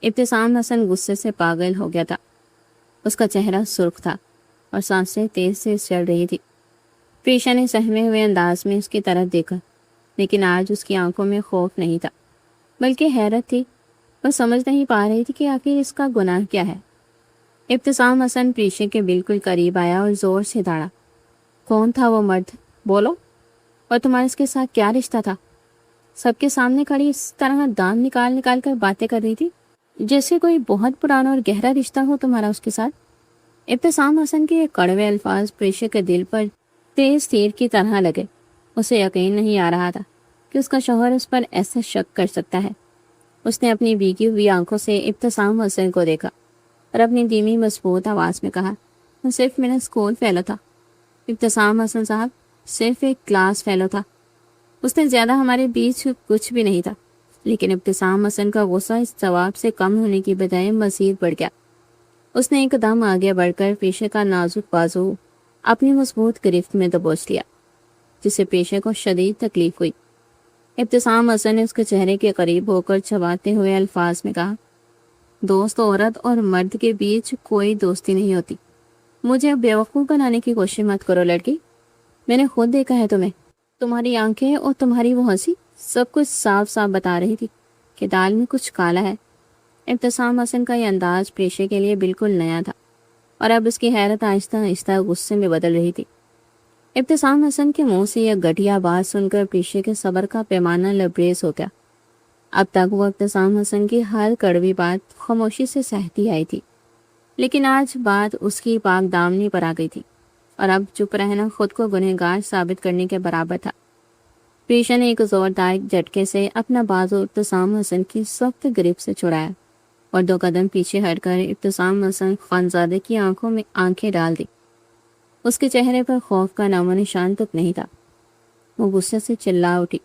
ابتسام حسن غصے سے پاگل ہو گیا تھا۔ اس کا چہرہ سرخ تھا اور سانسیں تیز سے چل رہی تھی۔ پیشہ نے سہمے ہوئے انداز میں اس کی طرف دیکھا، لیکن آج اس کی آنکھوں میں خوف نہیں تھا بلکہ حیرت تھی۔ وہ سمجھ نہیں پا رہی تھی کہ آخر اس کا گناہ کیا ہے۔ ابتسام حسن پیشے کے بالکل قریب آیا اور زور سے داڑا، کون تھا وہ مرد؟ بولو، اور تمہارا اس کے ساتھ کیا رشتہ تھا؟ سب کے سامنے کھڑی اس طرح دانت نکال نکال کر باتیں کر رہی تھی جیسے کوئی بہت پرانا اور گہرا رشتہ ہو تمہارا اس کے ساتھ۔ ابتسام حسن کے یہ کڑوے الفاظ پیشے کے دل پر تیز تیر کی طرح لگے۔ اسے یقین نہیں آ رہا تھا کہ اس کا شوہر اس پر ایسا شک کر سکتا ہے۔ اس نے اپنی بھیگی ہوئی آنکھوں سے ابتسام حسن کو دیکھا اور اپنی دھیمی مضبوط آواز میں کہا، صرف میرا اسکول فیلو تھا ابتسام حسن صاحب، صرف ایک کلاس فیلو تھا۔ اس نے زیادہ ہمارے بیچ کچھ بھی نہیں تھا۔ لیکن ابتسام حسن کا غصہ اس جواب سے کم ہونے کی بجائے مزید بڑھ گیا۔ اس نے ایک قدم آگے بڑھ کر پیشے کا نازک بازو اپنی مضبوط گرفت میں دبوچ لیا، جس سے پیشے کو شدید تکلیف ہوئی۔ ابتسام حسن نے اس کے چہرے کے قریب ہو کر چباتے ہوئے الفاظ میں کہا، دوست عورت اور مرد کے بیچ کوئی دوستی نہیں ہوتی۔ مجھے بیوقوف بنانے کی کوشش مت کرو لڑکی، میں نے خود دیکھا ہے تمہیں۔ تمہاری آنکھیں اور تمہاری وہ ہنسی سب کچھ صاف صاف بتا رہی تھی کہ دال میں کچھ کالا ہے۔ ابتسام حسن کا یہ انداز پیشے کے لیے بالکل نیا تھا اور اب اس کی حیرت آہستہ آہستہ غصے میں بدل رہی تھی۔ ابتسام حسن کے منہ سے یہ گھٹیا بات سن کر پیشے کے صبر کا پیمانہ لبریز ہو گیا۔ اب تک وہ ابتسام حسن کی ہر کڑوی بات خاموشی سے سہتی آئی تھی، لیکن آج بات اس کی پاک دامنی پر آ گئی تھی اور اب چپ رہنا خود کو گنہگار ثابت کرنے کے برابر تھا۔ پیشہ نے ایک زوردار جھٹکے سے اپنا بازو ابتسام حسن کی سخت گرفت سے چھڑایا اور 2 قدم پیچھے ہٹ کر ابتسام حسن خانزادے کی آنکھوں میں آنکھیں ڈال دی۔ اس کے چہرے پر خوف کا نام و نشان تک نہیں تھا۔ وہ غصے سے چلا اٹھی،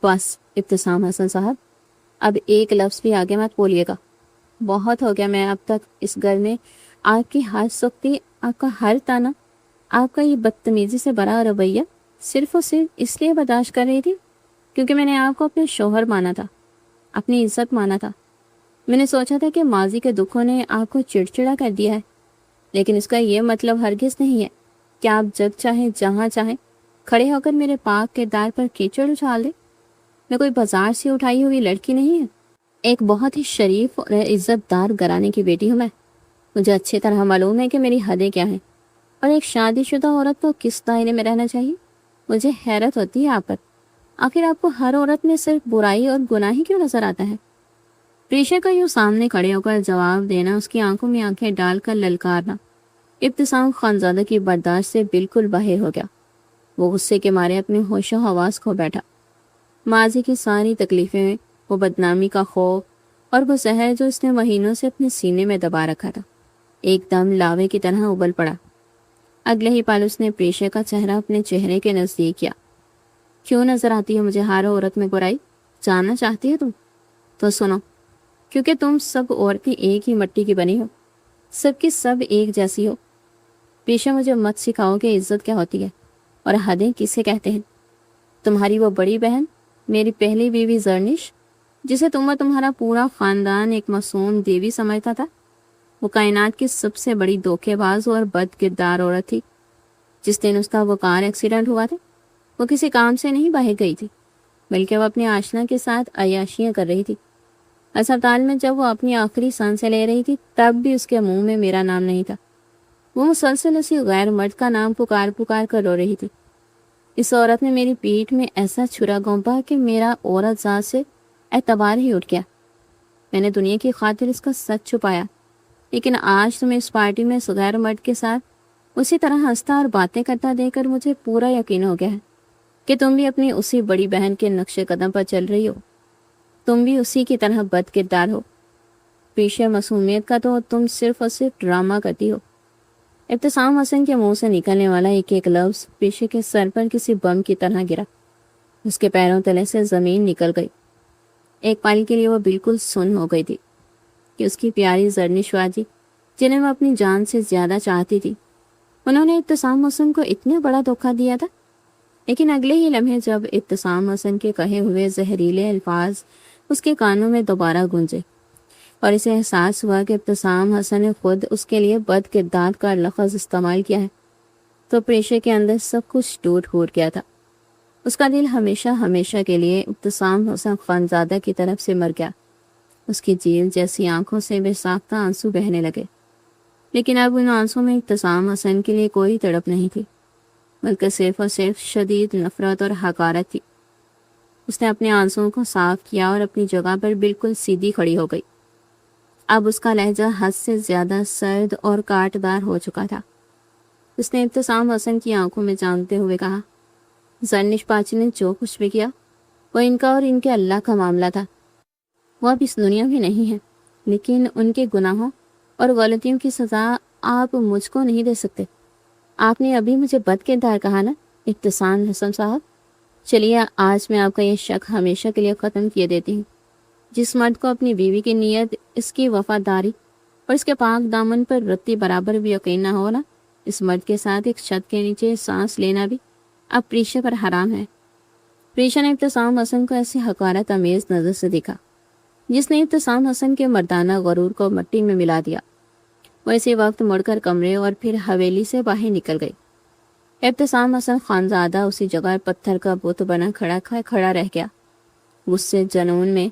بس ابتسام حسن صاحب، اب ایک لفظ بھی آگے مت بولیے گا۔ بہت ہو گیا، میں اب تک اس گھر میں آپ کی ہر سختی، آپ کا ہر تانا، آپ کا یہ بدتمیزی سے بڑا رویہ صرف اور صرف اس لیے برداشت کر رہی تھی کیونکہ میں نے آپ کو اپنے شوہر مانا تھا، اپنی عزت مانا تھا۔ میں نے سوچا تھا کہ ماضی کے دکھوں نے آپ کو چڑچڑا کر دیا ہے، لیکن اس کا یہ مطلب ہرگز نہیں ہے کہ آپ جب چاہیں جہاں چاہیں کھڑے ہو کر میرے پاک کردار پر کیچڑ اچھال دیں۔ میں کوئی بازار سے اٹھائی ہوئی لڑکی نہیں ہے، ایک بہت ہی شریف اور عزت دار گھرانے کی بیٹی ہوں میں۔ مجھے اچھی طرح معلوم ہے کہ میری حدیں کیا ہیں اور ایک شادی شدہ عورت کو کس دائرے میں رہنا چاہیے۔ مجھے حیرت ہوتی ہے آپ پر، آخر آپ کو ہر عورت میں صرف برائی اور گناہ ہی کیوں نظر آتا ہے؟ پیشے کا یوں سامنے کھڑے ہو کر جواب دینا، اس کی آنکھوں میں آنکھیں ڈال کر للکارنا ابتسام خانزادہ کی برداشت سے بالکل باہر ہو گیا۔ وہ غصے کے مارے اپنے ہوش و حواس کھو بیٹھا۔ ماضی کی ساری تکلیفیں، وہ بدنامی کا خوف اور وہ زہر جو اس نے مہینوں سے اپنے سینے میں دبا رکھا تھا، ایک دم لاوے کی طرح ابل پڑا۔ اگلے ہی پل اس نے پیشے کا چہرہ اپنے چہرے کے نزدیک کیا۔ کیوں نظر آتی ہے مجھے ہر عورت میں برائی؟ جاننا چاہتی ہے تم؟ تو سنو، کیونکہ تم سب عورتیں ایک ہی مٹی کی بنی ہو، سب کی سب ایک جیسی ہو۔ پیشہ مجھے مت سکھاؤ کہ عزت کیا ہوتی ہے اور حدیں کسے کہتے ہیں۔ تمہاری وہ بڑی بہن میری پہلی بیوی زرنش، جسے تم اور تمہارا پورا خاندان ایک معصوم دیوی سمجھتا تھا، وہ کائنات کی سب سے بڑی دھوکے باز اور بد کردار عورت تھی۔ جس دن اس کا وہ کار ایکسیڈنٹ ہوا تھا، وہ کسی کام سے نہیں باہر گئی تھی، بلکہ وہ اپنی آشنا کے ساتھ عیاشیاں کر رہی تھی۔ اسپتال میں جب وہ اپنی آخری سانسیں لے رہی تھی، تب بھی اس کے منہ میں میرا نام نہیں تھا۔ وہ مسلسل اسی غیر مرد کا نام پکار پکار کر رو رہی تھی۔ اس عورت نے میری پیٹھ میں ایسا چھرا گھونپا کہ میرا عورت ذات سے اعتبار ہی اٹھ گیا۔ میں نے دنیا کی خاطر اس کا سچ چھپایا، لیکن آج تمہیں اس پارٹی میں اس غیر مرد کے ساتھ اسی طرح ہنستا اور باتیں کرتا دیکھ کر مجھے پورا یقین ہو گیا ہے کہ تم بھی اپنی اسی بڑی بہن کے نقش قدم پر چل رہی ہو۔ تم بھی اسی کی طرح بد کردار ہو۔ پیشہ معصومیت کا تو تم صرف اور صرف ڈرامہ کرتی ہو۔ ابتسام حسن کے منہ سے نکلنے والا ایک ایک لفظ پیشے کے سر پر کسی بم کی طرح گرا۔ اس کے پیروں تلے سے زمین نکل گئی۔ ایک پل کے لیے وہ بالکل سن ہو گئی تھی کہ اس کی پیاری زرنش باجی، جنہیں وہ اپنی جان سے زیادہ چاہتی تھی، انہوں نے ابتسام حسن کو اتنا بڑا دھوکہ دیا تھا۔ لیکن اگلے ہی لمحے جب ابتسام حسن کے کہے ہوئے زہریلے الفاظ اس کے کانوں میں دوبارہ گونجے اور اسے احساس ہوا کہ ابتسام حسن نے خود اس کے لیے بد کردار کا لفظ استعمال کیا ہے، تو پریشے کے اندر سب کچھ ٹوٹ پھوٹ گیا تھا۔ اس کا دل ہمیشہ ہمیشہ کے لیے ابتسام حسن خانزادہ کی طرف سے مر گیا۔ اس کی جیل جیسی آنکھوں سے بے ساختہ آنسو بہنے لگے، لیکن اب ان آنسوں میں ابتسام حسن کے لیے کوئی تڑپ نہیں تھی، بلکہ صرف اور صرف شدید نفرت اور حقارت تھی۔ اس نے اپنے آنسوؤں کو صاف کیا اور اپنی جگہ پر بالکل سیدھی کھڑی ہو گئی۔ اب اس کا لہجہ حد سے زیادہ سرد اور کاٹدار ہو چکا تھا۔ اس نے ابتسام حسن کی آنکھوں میں جانتے ہوئے کہا، زرنش باجی نے جو کچھ بھی کیا وہ ان کا اور ان کے اللہ کا معاملہ تھا۔ وہ اب اس دنیا میں نہیں ہے، لیکن ان کے گناہوں اور غلطیوں کی سزا آپ مجھ کو نہیں دے سکتے۔ آپ نے ابھی مجھے بد کردار کہا نا ابتسام حسن صاحب؟ چلیے آج میں آپ کا یہ شک ہمیشہ کے لیے ختم کیے دیتی ہوں۔ جس مرد کو اپنی بیوی کی نیت، اس کی وفاداری اور اس کے پاک دامن پر رتی برابر بھی یقین نہ ہو نا، اس مرد کے ساتھ ایک چھت کے نیچے سانس لینا بھی اب پریشا پر حرام ہے۔ پریشا نے ابتسام حسن کو ایسی حقارت امیز نظر سے دیکھا جس نے ابتسام حسن کے مردانہ غرور کو مٹی میں ملا دیا۔ وہ اسی وقت مڑ کر کمرے اور پھر حویلی سے باہر نکل گئی۔ ابتسام حسن خانزادہ اسی جگہ پتھر کا بت بنا کھڑا رہ گیا۔ غصے جنون میں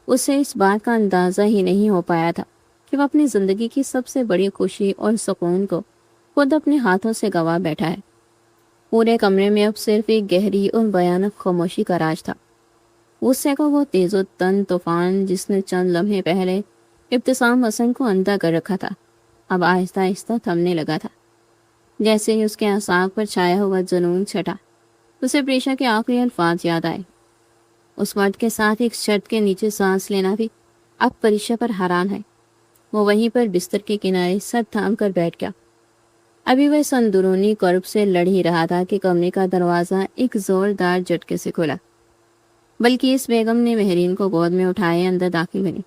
اسے اس بات کا اندازہ ہی نہیں ہو پایا تھا کہ وہ اپنی زندگی کی سب سے بڑی خوشی اور سکون کو خود اپنے ہاتھوں سے گنوا بیٹھا ہے۔ پورے کمرے میں اب صرف ایک گہری اور بھیانک خاموشی کا راج تھا۔ غصے کو وہ تیز و تن طوفان جس نے چند لمحے پہلے ابتسام حسن کو اندھا کر رکھا تھا، اب آہستہ آہستہ تھمنے لگا تھا۔ جیسے ہی اس کے اعصاب پر چھایا ہوا جنون چھٹا، اسے پریشا کے آخری الفاظ یاد آئے۔ اس مرد کے ساتھ ایک شرط کے نیچے سانس لینا بھی اب پریشا پر حرام ہے۔ وہ وہیں پر بستر کے کنارے سر تھام کر بیٹھ گیا۔ ابھی وہ اس اندرونی کرب سے لڑ ہی رہا تھا کہ کمرے کا دروازہ ایک زوردار جھٹکے سے کھلا۔ بلقیس بیگم نے مہرین کو گود میں اٹھائے اندر داخل ہوئی۔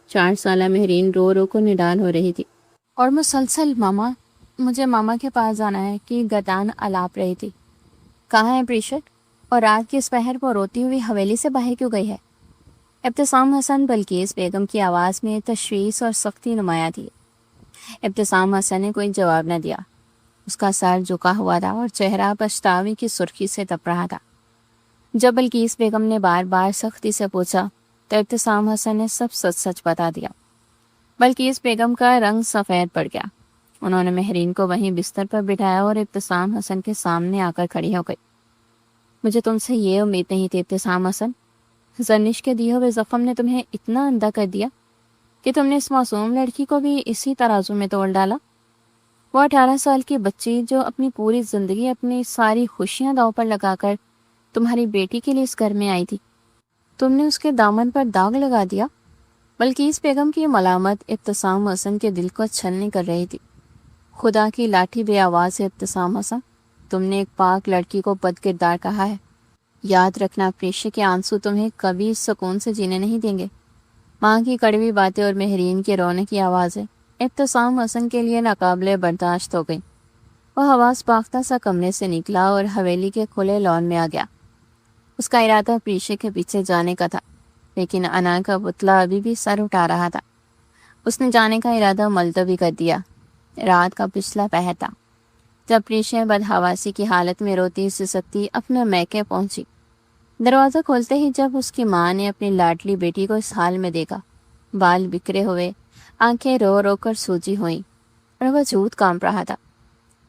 4 سالہ مہرین رو رو کو نڈال ہو رہی تھی اور مسلسل ماما، مجھے ماما کے پاس جانا ہے کہ گردان الاپ رہی تھی۔ کہاں ہے پریشا؟ اور رات کی اس پہر کو روتی ہوئی حویلی سے باہر کیوں گئی ہے؟ ابتسام حسن بلقیس بیگم کی آواز میں تشویش اور سختی نمایاں تھی۔ ابتسام حسن نے کوئی جواب نہ دیا۔ اس کا سر جھکا ہوا تھا اور چہرہ پچھتاوے کی سرخی سے تپ رہا تھا۔ جب بلقیس بیگم نے بار بار سختی سے پوچھا تو ابتسام حسن نے سب سچ سچ بتا دیا۔ بلقیس بیگم کا رنگ سفید پڑ گیا۔ انہوں نے مہرین کو وہیں بستر پر بٹھایا اور ابتسام حسن کے سامنے آ کر کھڑی ہو گئی۔ مجھے تم سے یہ امید نہیں تھی ابتسام حسن۔ زرنش کے دیے ہوئے زخم نے تمہیں اتنا اندھا کر دیا کہ تم نے اس معصوم لڑکی کو بھی اسی ترازو میں توڑ ڈالا۔ وہ 18 سال کی بچی جو اپنی پوری زندگی اپنی ساری خوشیاں داؤ پر لگا کر تمہاری بیٹی کے لیے اس گھر میں آئی تھی، تم نے اس کے دامن پر داغ لگا دیا۔ بلقیس بیگم کی ملامت ابتسام حسن کے دل کو چھلنی کر رہی تھی۔ خدا کی لاٹھی بے آواز ہے ابتسام حسن، تم نے ایک پاک لڑکی کو بد کردار کہا ہے۔ یاد رکھنا پریشے کے آنسو تمہیں کبھی سکون سے جینے نہیں دیں گے۔ ماں کی کڑوی باتیں اور مہرین کے رونے کی آوازیں ابتسام حسن کے لیے ناقابل برداشت ہو گئیں۔ وہ حواس باختہ سا کمرے سے نکلا اور حویلی کے کھلے لان میں آ گیا۔ اس کا ارادہ پریشے کے پیچھے جانے کا تھا، لیکن انا کا پتلا ابھی بھی سر اٹھا رہا تھا۔ اس نے جانے کا ارادہ ملتوی کر دیا۔ رات کا پچھلا پہر تھا جب پریشے بدحواسی کی حالت میں روتی سسکتی اپنے میکے پہنچی۔ دروازہ کھولتے ہی جب اس کی ماں نے اپنی لاڈلی بیٹی کو اس حال میں دیکھا، بال بکھرے ہوئے، آنکھیں رو رو کر سوجی ہوئیں اور وجود کانپ رہا تھا،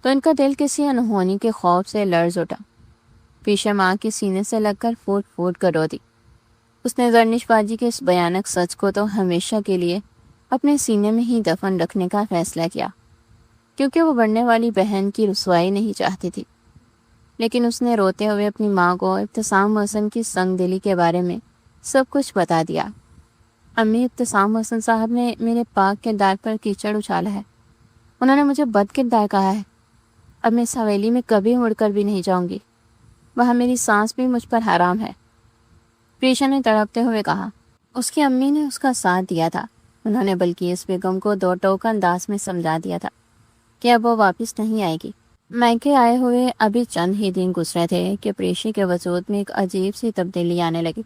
تو ان کا دل کسی انہونی کے خوف سے لرز اٹھا۔ پیشہ ماں کے سینے سے لگ کر پھوٹ پھوٹ کر رو دی۔ اس نے زرنش باجی کے اس بھیانک سچ کو تو ہمیشہ کے لیے اپنے سینے میں ہی دفن رکھنے کا فیصلہ کیا، کیونکہ وہ بڑھنے والی بہن کی رسوائی نہیں چاہتی تھی۔ لیکن اس نے روتے ہوئے اپنی ماں کو ابتسام حسن کی سنگ دلی کے بارے میں سب کچھ بتا دیا۔ امی، ابتسام حسن صاحب نے میرے پاک کردار پر کیچڑ اچھالا ہے، انہوں نے مجھے بد کردار کہا ہے۔ اب میں اس حویلی میں کبھی مڑ کر بھی نہیں جاؤں گی، وہاں میری سانس بھی مجھ پر حرام ہے، پریشا نے تڑپتے ہوئے کہا۔ اس کی امی نے اس کا ساتھ دیا تھا، انہوں نے بلقیس بیگم کو دو ٹوک انداز میں سمجھا دیا تھا کہ اب وہ واپس نہیں آئے گی۔ میکے آئے ہوئے ابھی چند ہی دن گزرے تھے کہ پریشی کے وجود میں ایک عجیب سی تبدیلی آنے لگی۔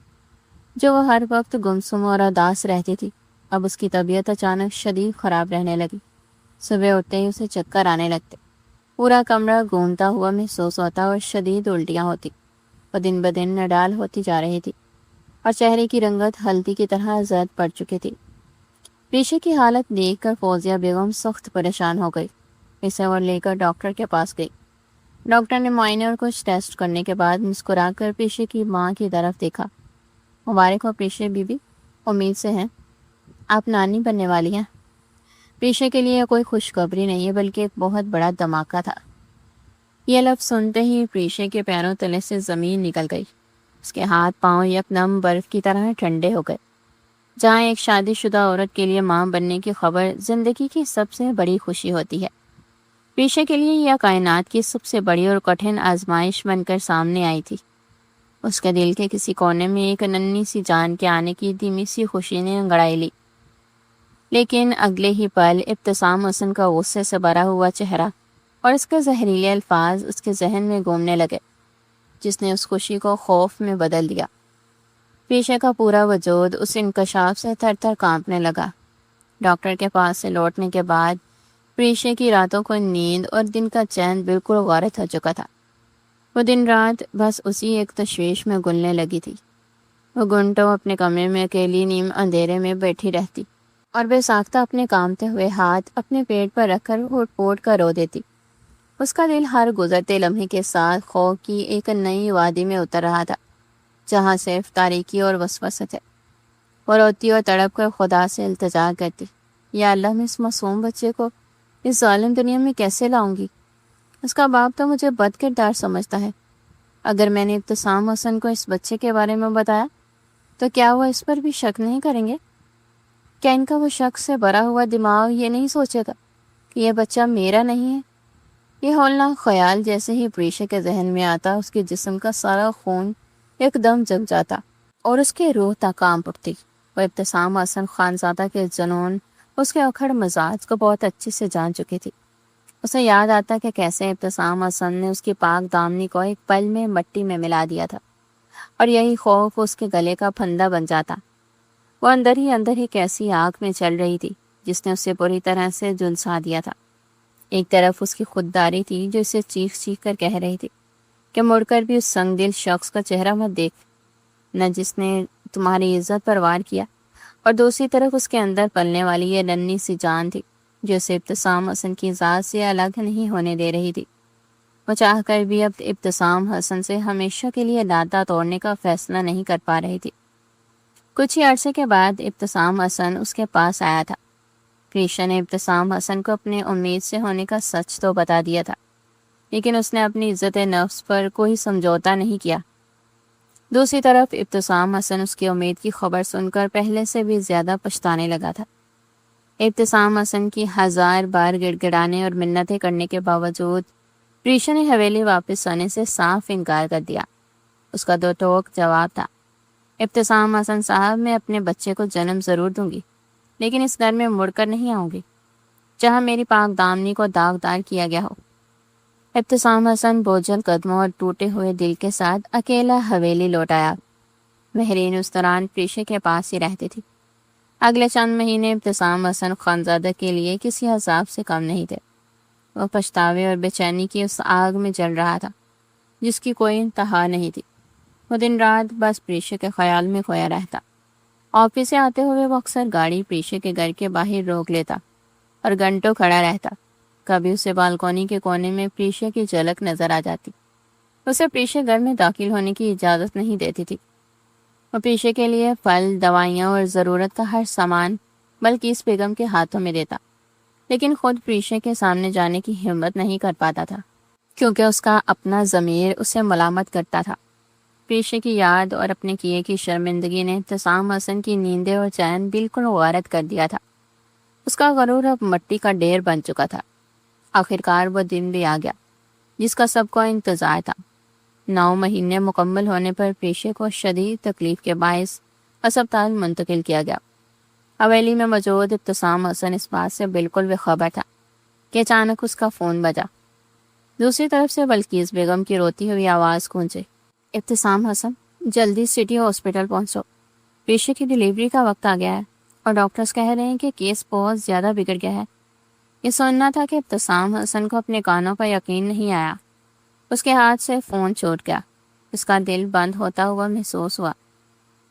جو وہ ہر وقت گمسم اور اداس رہتی تھی، اب اس کی طبیعت اچانک شدید خراب رہنے لگی۔ صبح اٹھتے ہی اسے چکر آنے لگتے، پورا کمرہ گھومتا ہوا محسوس ہوتا اور شدید الٹیاں ہوتی۔ وہ دن بدن نڈال ہوتی جا رہی تھی اور چہرے کی رنگت ہلدی کی طرح زرد پڑ چکی تھی۔ پریشی کی حالت دیکھ کر فوزیہ بیگم سخت پریشان ہو گئی، اسے اور لے کر ڈاکٹر کے پاس گئی۔ ڈاکٹر نے معائنے اور کچھ ٹیسٹ کرنے کے بعد مسکرا کر پریشی کی ماں کی طرف دیکھا۔ مبارک ہو پریشی بی بی، امید سے ہیں آپ نانی بننے والی ہیں۔ پریشی کے لیے کوئی خوشخبری نہیں ہے، بلکہ ایک بہت بڑا دھماکہ تھا۔ یہ لفظ سنتے ہی پریشی کے پیروں تلے سے زمین نکل گئی، اس کے ہاتھ پاؤں یکدم برف کی طرح ٹھنڈے ہو گئے۔ جہاں ایک شادی شدہ عورت کے لیے ماں بننے کی خبر زندگی کی سب سے بڑی خوشی ہوتی ہے، پریشی کے لیے یہ کائنات کی سب سے بڑی اور کٹھن آزمائش بن کر سامنے آئی تھی۔ اس کے دل کے کسی کونے میں ایک ننھی سی جان کے آنے کی دھیمی سی خوشی نے انگڑائی لی، لیکن اگلے ہی پل ابتسام حسن کا غصے سے بھرا ہوا چہرہ اور اس کے زہریلے الفاظ اس کے ذہن میں گھومنے لگے، جس نے اس خوشی کو خوف میں بدل دیا۔ پیشے کا پورا وجود اس انکشاف سے تھر تھر کانپنے لگا۔ ڈاکٹر کے پاس سے لوٹنے کے بعد پریشے کی راتوں کو نیند اور دن کا چین بالکل غارت ہو چکا تھا۔ وہ دن رات بس اسی ایک تشویش میں گلنے لگی تھی۔ وہ گھنٹوں اپنے کمرے میں اکیلی نیم اندھیرے میں بیٹھی رہتی اور بے ساختہ اپنے کامتے ہوئے ہاتھ اپنے پیٹ پر رکھ کر پھوٹ پھوٹ کر رو دیتی۔ اس کا دل ہر گزرتے لمحے کے ساتھ خوف کی ایک نئی وادی میں اتر رہا تھا، جہاں صرف تاریکی اور وسوسے تھے۔ وہ روتی اور تڑپ کر خدا سے التجا کرتی، یا اللہ، میں اس معصوم بچے کو اس ظالم دنیا میں کیسے لاؤں گی؟ اس کا باپ تو مجھے بد کردار سمجھتا ہے۔ اگر میں نے ابتسام حسن کو اس بچے کے بارے میں بتایا تو کیا وہ اس پر بھی شک نہیں کریں گے؟ کیا ان کا وہ شک سے بھرا ہوا دماغ یہ نہیں سوچے گا کہ یہ بچہ میرا نہیں ہے؟ یہ ہولناک خیال جیسے ہی پریشا کے ذہن میں آتا، اس کے جسم کا سارا خون ایک دم جگ جاتا اور اس کے روح تک کانپ اٹھتی۔ وہ ابتسام حسن خانزادہ کے جنون، اس کے اکھڑ مزاج کو بہت اچھے سے جان چکی تھی۔ اسے یاد آتا کہ کیسے ابتسام حسن نے اس کی پاک دامنی کو ایک پل میں مٹی میں ملا دیا تھا، اور یہی خوف اس کے گلے کا پھندا بن جاتا۔ وہ اندر ہی کیسی آگ میں چل رہی تھی جس نے اسے پوری طرح سے جھلسا دیا تھا۔ ایک طرف اس کی خودداری تھی جو اسے چیخ چیخ کر کہہ رہی تھی کہ مڑ کر بھی اس سنگ دل شخص کا چہرہ مت دیکھ، نہ جس نے تمہاری عزت پر وار کیا، اور دوسری طرف اس کے اندر پلنے والی یہ ننھی سی جان تھی جو اسے ابتسام حسن کی ذات سے الگ نہیں ہونے دے رہی تھی۔ وہ چاہ کر بھی اب ابتسام حسن سے ہمیشہ کے لیے ناطہ توڑنے کا فیصلہ نہیں کر پا رہی تھی۔ کچھ ہی عرصے کے بعد ابتسام حسن اس کے پاس آیا تھا۔ پریشا نے ابتسام حسن کو اپنے امید سے ہونے کا سچ تو بتا دیا تھا، لیکن اس نے اپنی عزت نفس پر کوئی سمجھوتا نہیں کیا۔ دوسری طرف ابتسام حسن اس کی امید کی خبر سن کر پہلے سے بھی زیادہ پچھتانے لگا تھا۔ ابتسام حسن کی 1000 بار گڑ گڑانے اور منتیں کرنے کے باوجود پریشا نے حویلی واپس آنے سے صاف انکار کر دیا۔ اس کا دو ٹوک جواب تھا، ابتسام حسن صاحب، میں اپنے بچے کو جنم ضرور دوں گی، لیکن اس گھر میں مڑ کر نہیں آؤں گی جہاں میری پاک دامنی کو داغدار کیا گیا ہو۔ ابتسام حسن بوجھل قدموں اور ٹوٹے ہوئے دل کے ساتھ اکیلا حویلی لوٹ آیا۔ مہرین اس دوران پریشے کے پاس ہی رہتی تھی۔ اگلے چند مہینے ابتسام حسن خانزادہ کے لیے کسی عذاب سے کم نہیں تھے۔ وہ پچھتاوے اور بے چینی کی اس آگ میں جل رہا تھا جس کی کوئی انتہا نہیں تھی۔ وہ دن رات بس پریشے کے خیال میں کھویا رہتا۔ آفس سے آتے ہوئے وہ اکثر گاڑی پریشے کے گھر کے باہر روک لیتا اور گھنٹوں کھڑا رہتا۔ کبھی اسے بالکونی کے کونے میں پریشے کی جھلک نظر آ جاتی۔ اسے پریشے گھر میں داخل ہونے کی اجازت نہیں دیتی تھی۔ وہ پریشے کے لیے پھل، دوائیاں اور ضرورت کا ہر سامان بلکہ بیگم کے ہاتھوں میں دیتا، لیکن خود پریشے کے سامنے جانے کی ہمت نہیں کر پاتا تھا کیونکہ اس کا اپنا ضمیر اسے ملامت کرتا تھا۔ پریشے کی یاد اور اپنے کیے کی شرمندگی نے ابتسام حسن کی نیندیں اور چین بالکل غارت کر دیا تھا۔ اس کا غرور اب مٹی کا ڈھیر بن چکا تھا۔ آخرکار وہ دن بھی آ گیا جس کا سب کو انتظار تھا۔ 9 مہینے مکمل ہونے پر پریشے کو شدید تکلیف کے باعث اسپتال منتقل کیا گیا۔ حویلی میں موجود ابتسام حسن اس بات سے بالکل بے خبر تھا کہ اچانک اس کا فون بجا۔ دوسری طرف سے بلقیس بیگم کی روتی ہوئی آواز گونجی، ابتسام حسن، جلدی سٹی ہاسپٹل پہنچو، پریشے کی ڈیلیوری کا وقت آ گیا ہے اور ڈاکٹرز کہہ رہے ہیں کہ کیس بہت زیادہ بگڑ گیا ہے۔ یہ سننا تھا کہ ابتسام حسن کو اپنے کانوں پر یقین نہیں آیا۔ اس کے ہاتھ سے فون چھوٹ گیا۔ اس کا دل بند ہوتا ہوا محسوس ہوا۔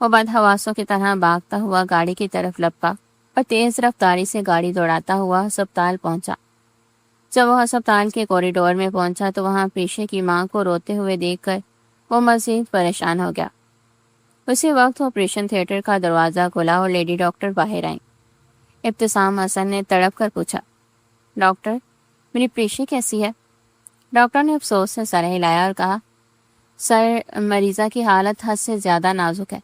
وہ بد حواسوں کی طرح بھاگتا ہوا گاڑی کی طرف لپکا اور تیز رفتاری سے گاڑی دوڑاتا ہوا ہسپتال پہنچا۔ جب وہ ہسپتال کے کوریڈور میں پہنچا تو وہاں پریشے کی ماں کو روتے ہوئے دیکھ کر وہ مزید پریشان ہو گیا۔ اسی وقت آپریشن تھیٹر کا دروازہ کھلا اور لیڈی ڈاکٹر باہر آئیں۔ ابتسام حسن نے تڑپ کر پوچھا، ڈاکٹر، میری پریشے کیسی ہے؟ ڈاکٹر نے افسوس سے سر ہلایا اور کہا، سر، مریضہ کی حالت حد سے زیادہ نازک ہے۔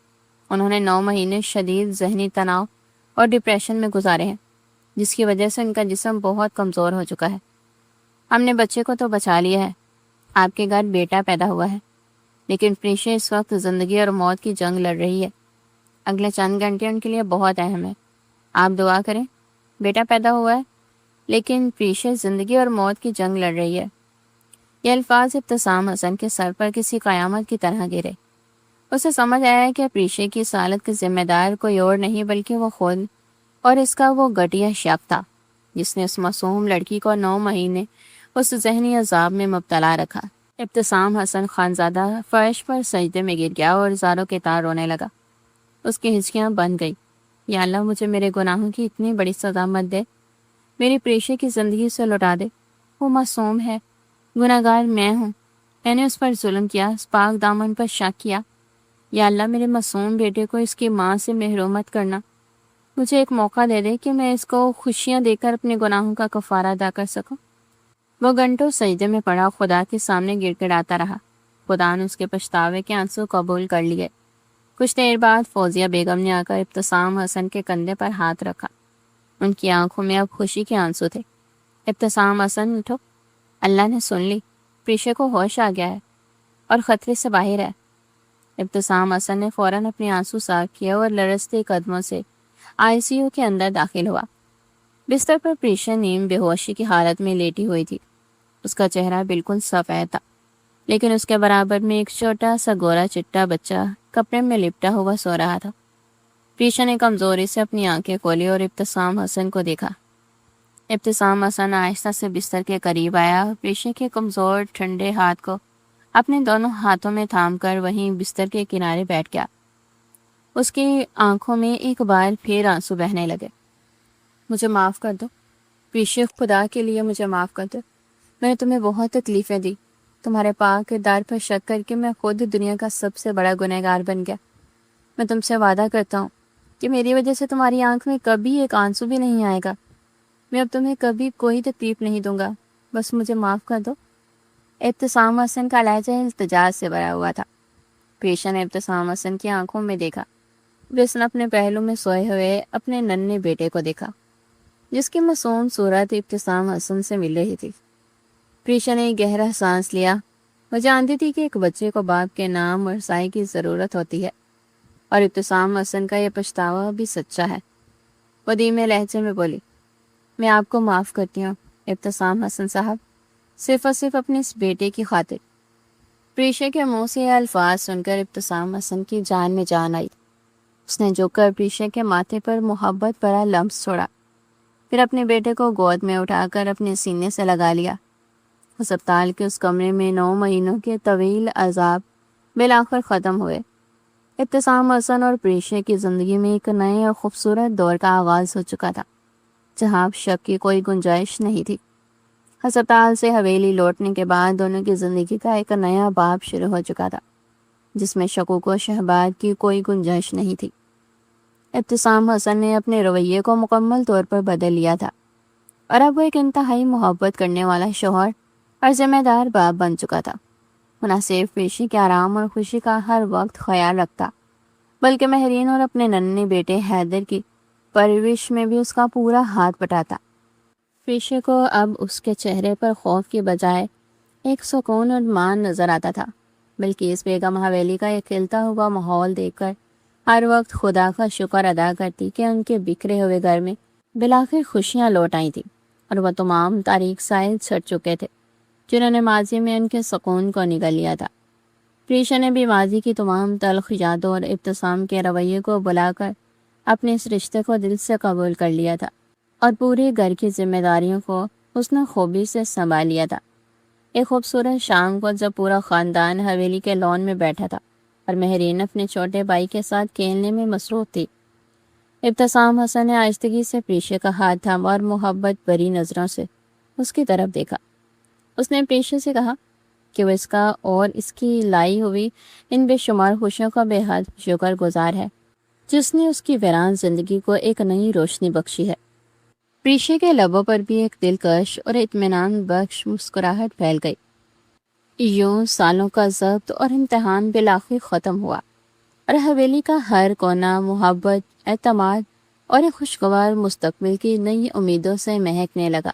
انہوں نے 9 مہینے شدید ذہنی تناؤ اور ڈپریشن میں گزارے ہیں جس کی وجہ سے ان کا جسم بہت کمزور ہو چکا ہے۔ ہم نے بچے کو تو بچا لیا ہے، آپ کے گھر بیٹا پیدا ہوا ہے، لیکن پریشے اس وقت زندگی اور موت کی جنگ لڑ رہی ہے۔ اگلے چند گھنٹے ان کے لیے بہت اہم ہے۔ آپ دعا کریں۔ بیٹا پیدا ہوا ہے لیکن پریشے زندگی اور موت کی جنگ لڑ رہی ہے۔ یہ الفاظ ابتسام حسن کے سر پر کسی قیامت کی طرح گرے۔ اسے سمجھ آیا کہ پریشے کی اس حالت کے ذمہ دار کوئی اور نہیں بلکہ وہ خود اور اس کا وہ گھٹیا شک تھا جس نے اس معصوم لڑکی کو 9 مہینے اس ذہنی عذاب میں مبتلا رکھا۔ ابتسام حسن خانزادہ فرش پر سجدے میں گر گیا اور زاروں کے تار رونے لگا۔ اس کی ہچکیاں بند گئی۔ یا اللہ، مجھے میرے گناہوں کی اتنی بڑی سزا مت دے، میری پریشے کی زندگی سے لوٹا دے۔ وہ معصوم ہے، گناہ گار میں ہوں، میں نے اس پر ظلم کیا، اس پاک دامن پر شک کیا۔ یا اللہ، میرے معصوم بیٹے کو اس کی ماں سے محروم مت کرنا۔ مجھے ایک موقع دے دے کہ میں اس کو خوشیاں دے کر اپنے گناہوں کا کفارہ ادا کر سکوں۔ وہ گھنٹوں سجدے میں پڑا خدا کے سامنے گر گڑاتا رہا۔ خدا نے اس کے پچھتاوے کے آنسو قبول کر لیے۔ کچھ دیر بعد فوزیہ بیگم نے آ کر ابتسام حسن کے کندھے پر ہاتھ رکھا۔ ان کی آنکھوں میں اب خوشی کے آنسو تھے۔ ابتسام حسن، اٹھو، اللہ نے سن لی، پریشے کو ہوش آ گیا ہے اور خطرے سے باہر ہے۔ ابتسام حسن نے فوراً اپنے آنسو صاف کیے اور لرزتے قدموں سے ICU کے اندر داخل ہوا۔ بستر پر پریشا نیم بے ہوشی کی حالت میں لیٹی ہوئی تھی۔ اس کا چہرہ بالکل سفید تھا، لیکن اس کے برابر میں ایک چھوٹا سا گورا چٹا بچہ کپڑے میں لپٹا ہوا سو رہا تھا۔ پریشا نے کمزوری سے اپنی آنکھیں کھولی اور ابتسام حسن کو دیکھا۔ ابتسام حسن آہستہ سے بستر کے قریب آیا اور پریشا کے کمزور ٹھنڈے ہاتھ کو اپنے دونوں ہاتھوں میں تھام کر وہیں بستر کے کنارے بیٹھ گیا۔ اس کی آنکھوں میں ایک بار پھر آنسو بہنے لگے۔ مجھے معاف کر دو پریشا، خدا کے لیے مجھے معاف کر دو۔ میں نے تمہیں بہت تکلیفیں دی۔ تمہارے پاک کردار پر شک کر کے میں خود دنیا کا سب سے بڑا گنہگار بن گیا۔ میں تم سے وعدہ کرتا ہوں کہ میری وجہ سے تمہاری آنکھ میں کبھی ایک آنسو بھی نہیں آئے گا۔ میں اب تمہیں کبھی کوئی تکلیف نہیں دوں گا، بس مجھے معاف کر دو۔ ابتسام حسن کا لہجہ التجا سے بھرا ہوا تھا۔ پریشا نے ابتسام حسن کی آنکھوں میں دیکھا۔ اس نے اپنے پہلو میں سوئے ہوئے اپنے ننھے بیٹے کو دیکھا جس کی معصوم صورت ابتسام حسن سے مل رہی تھی۔ پریشا نے گہرا سانس لیا۔ وہ جانتی تھی کہ ایک بچے کو باپ کے نام اور سائے کی ضرورت ہوتی ہے، اور ابتسام حسن کا یہ پچھتاوا بھی سچا ہے۔ وہ دھیمے لہجے میں بولی، میں آپ کو معاف کرتی ہوں ابتسام حسن صاحب، صرف اور صرف اپنے اس بیٹے کی خاطر۔ پریشا کے منہ سے یہ الفاظ سن کر ابتسام حسن کی جان میں جان آئی۔ اس نے جھک کر پریشا کے ماتھے پر محبت بھرا لمس چھوڑا، پھر اپنے بیٹے کو گود میں اٹھا کر اپنے سینے سے لگا لیا۔ ہسپتال کے اس کمرے میں 9 مہینوں کے طویل عذاب بالآخر ختم ہوئے۔ ابتسام حسن اور پریشا کی زندگی میں ایک نئے اور خوبصورت دور کا آغاز ہو چکا تھا، جہاں اب شک کی کوئی گنجائش نہیں تھی۔ ہسپتال سے حویلی لوٹنے کے بعد دونوں کی زندگی کا ایک نیا باب شروع ہو چکا تھا، جس میں شکوک و شبہات کی کوئی گنجائش نہیں تھی۔ ابتسام حسن نے اپنے رویے کو مکمل طور پر بدل لیا تھا، اور اب وہ ایک انتہائی محبت کرنے والا شوہر اور ذمہ دار باپ بن چکا تھا۔ وہ نہ صرف پیشی کے آرام اور خوشی کا ہر وقت خیال رکھتا، بلکہ مہرین اور اپنے ننھے بیٹے حیدر کی پرورش میں بھی اس کا پورا ہاتھ بٹاتا۔ پیشے کو اب اس کے چہرے پر خوف کی بجائے ایک سکون اور مان نظر آتا تھا، بلکہ اس بیگم حویلی کا یہ کھلتا ہوا ماحول دیکھ کر ہر وقت خدا کا شکر ادا کرتی کہ ان کے بکھرے ہوئے گھر میں بالآخر خوشیاں لوٹ آئی تھیں، اور وہ تمام تاریک سائل چھٹ چکے تھے جنہوں نے ماضی میں ان کے سکون کو نگل لیا تھا۔ پریشا نے بھی ماضی کی تمام تلخ یادوں اور ابتسام کے رویے کو بلا کر اپنے اس رشتے کو دل سے قبول کر لیا تھا، اور پورے گھر کی ذمہ داریوں کو اس نے خوبی سے سنبھال لیا تھا۔ ایک خوبصورت شام کو جب پورا خاندان حویلی کے لان میں بیٹھا تھا اور مہرین اپنے چھوٹے بھائی کے ساتھ کھیلنے میں مصروف تھی، ابتسام حسن نے آہستگی سے پریشا کا ہاتھ تھاما اور محبت بھری نظروں سے اس کی طرف دیکھا۔ اس نے پریشا سے کہا کہ وہ اس کا اور اس کی لائی ہوئی ان بے شمار خوشیوں کا بے حد شکر گزار ہے، جس نے اس کی ویران زندگی کو ایک نئی روشنی بخشی ہے۔ پریشا کے لبوں پر بھی ایک دلکش اور اطمینان بخش مسکراہٹ پھیل گئی۔ یوں سالوں کا ضبط اور امتحان بالآخر ختم ہوا، اور حویلی کا ہر کونا محبت، اعتماد اور ایک خوشگوار مستقبل کی نئی امیدوں سے مہکنے لگا۔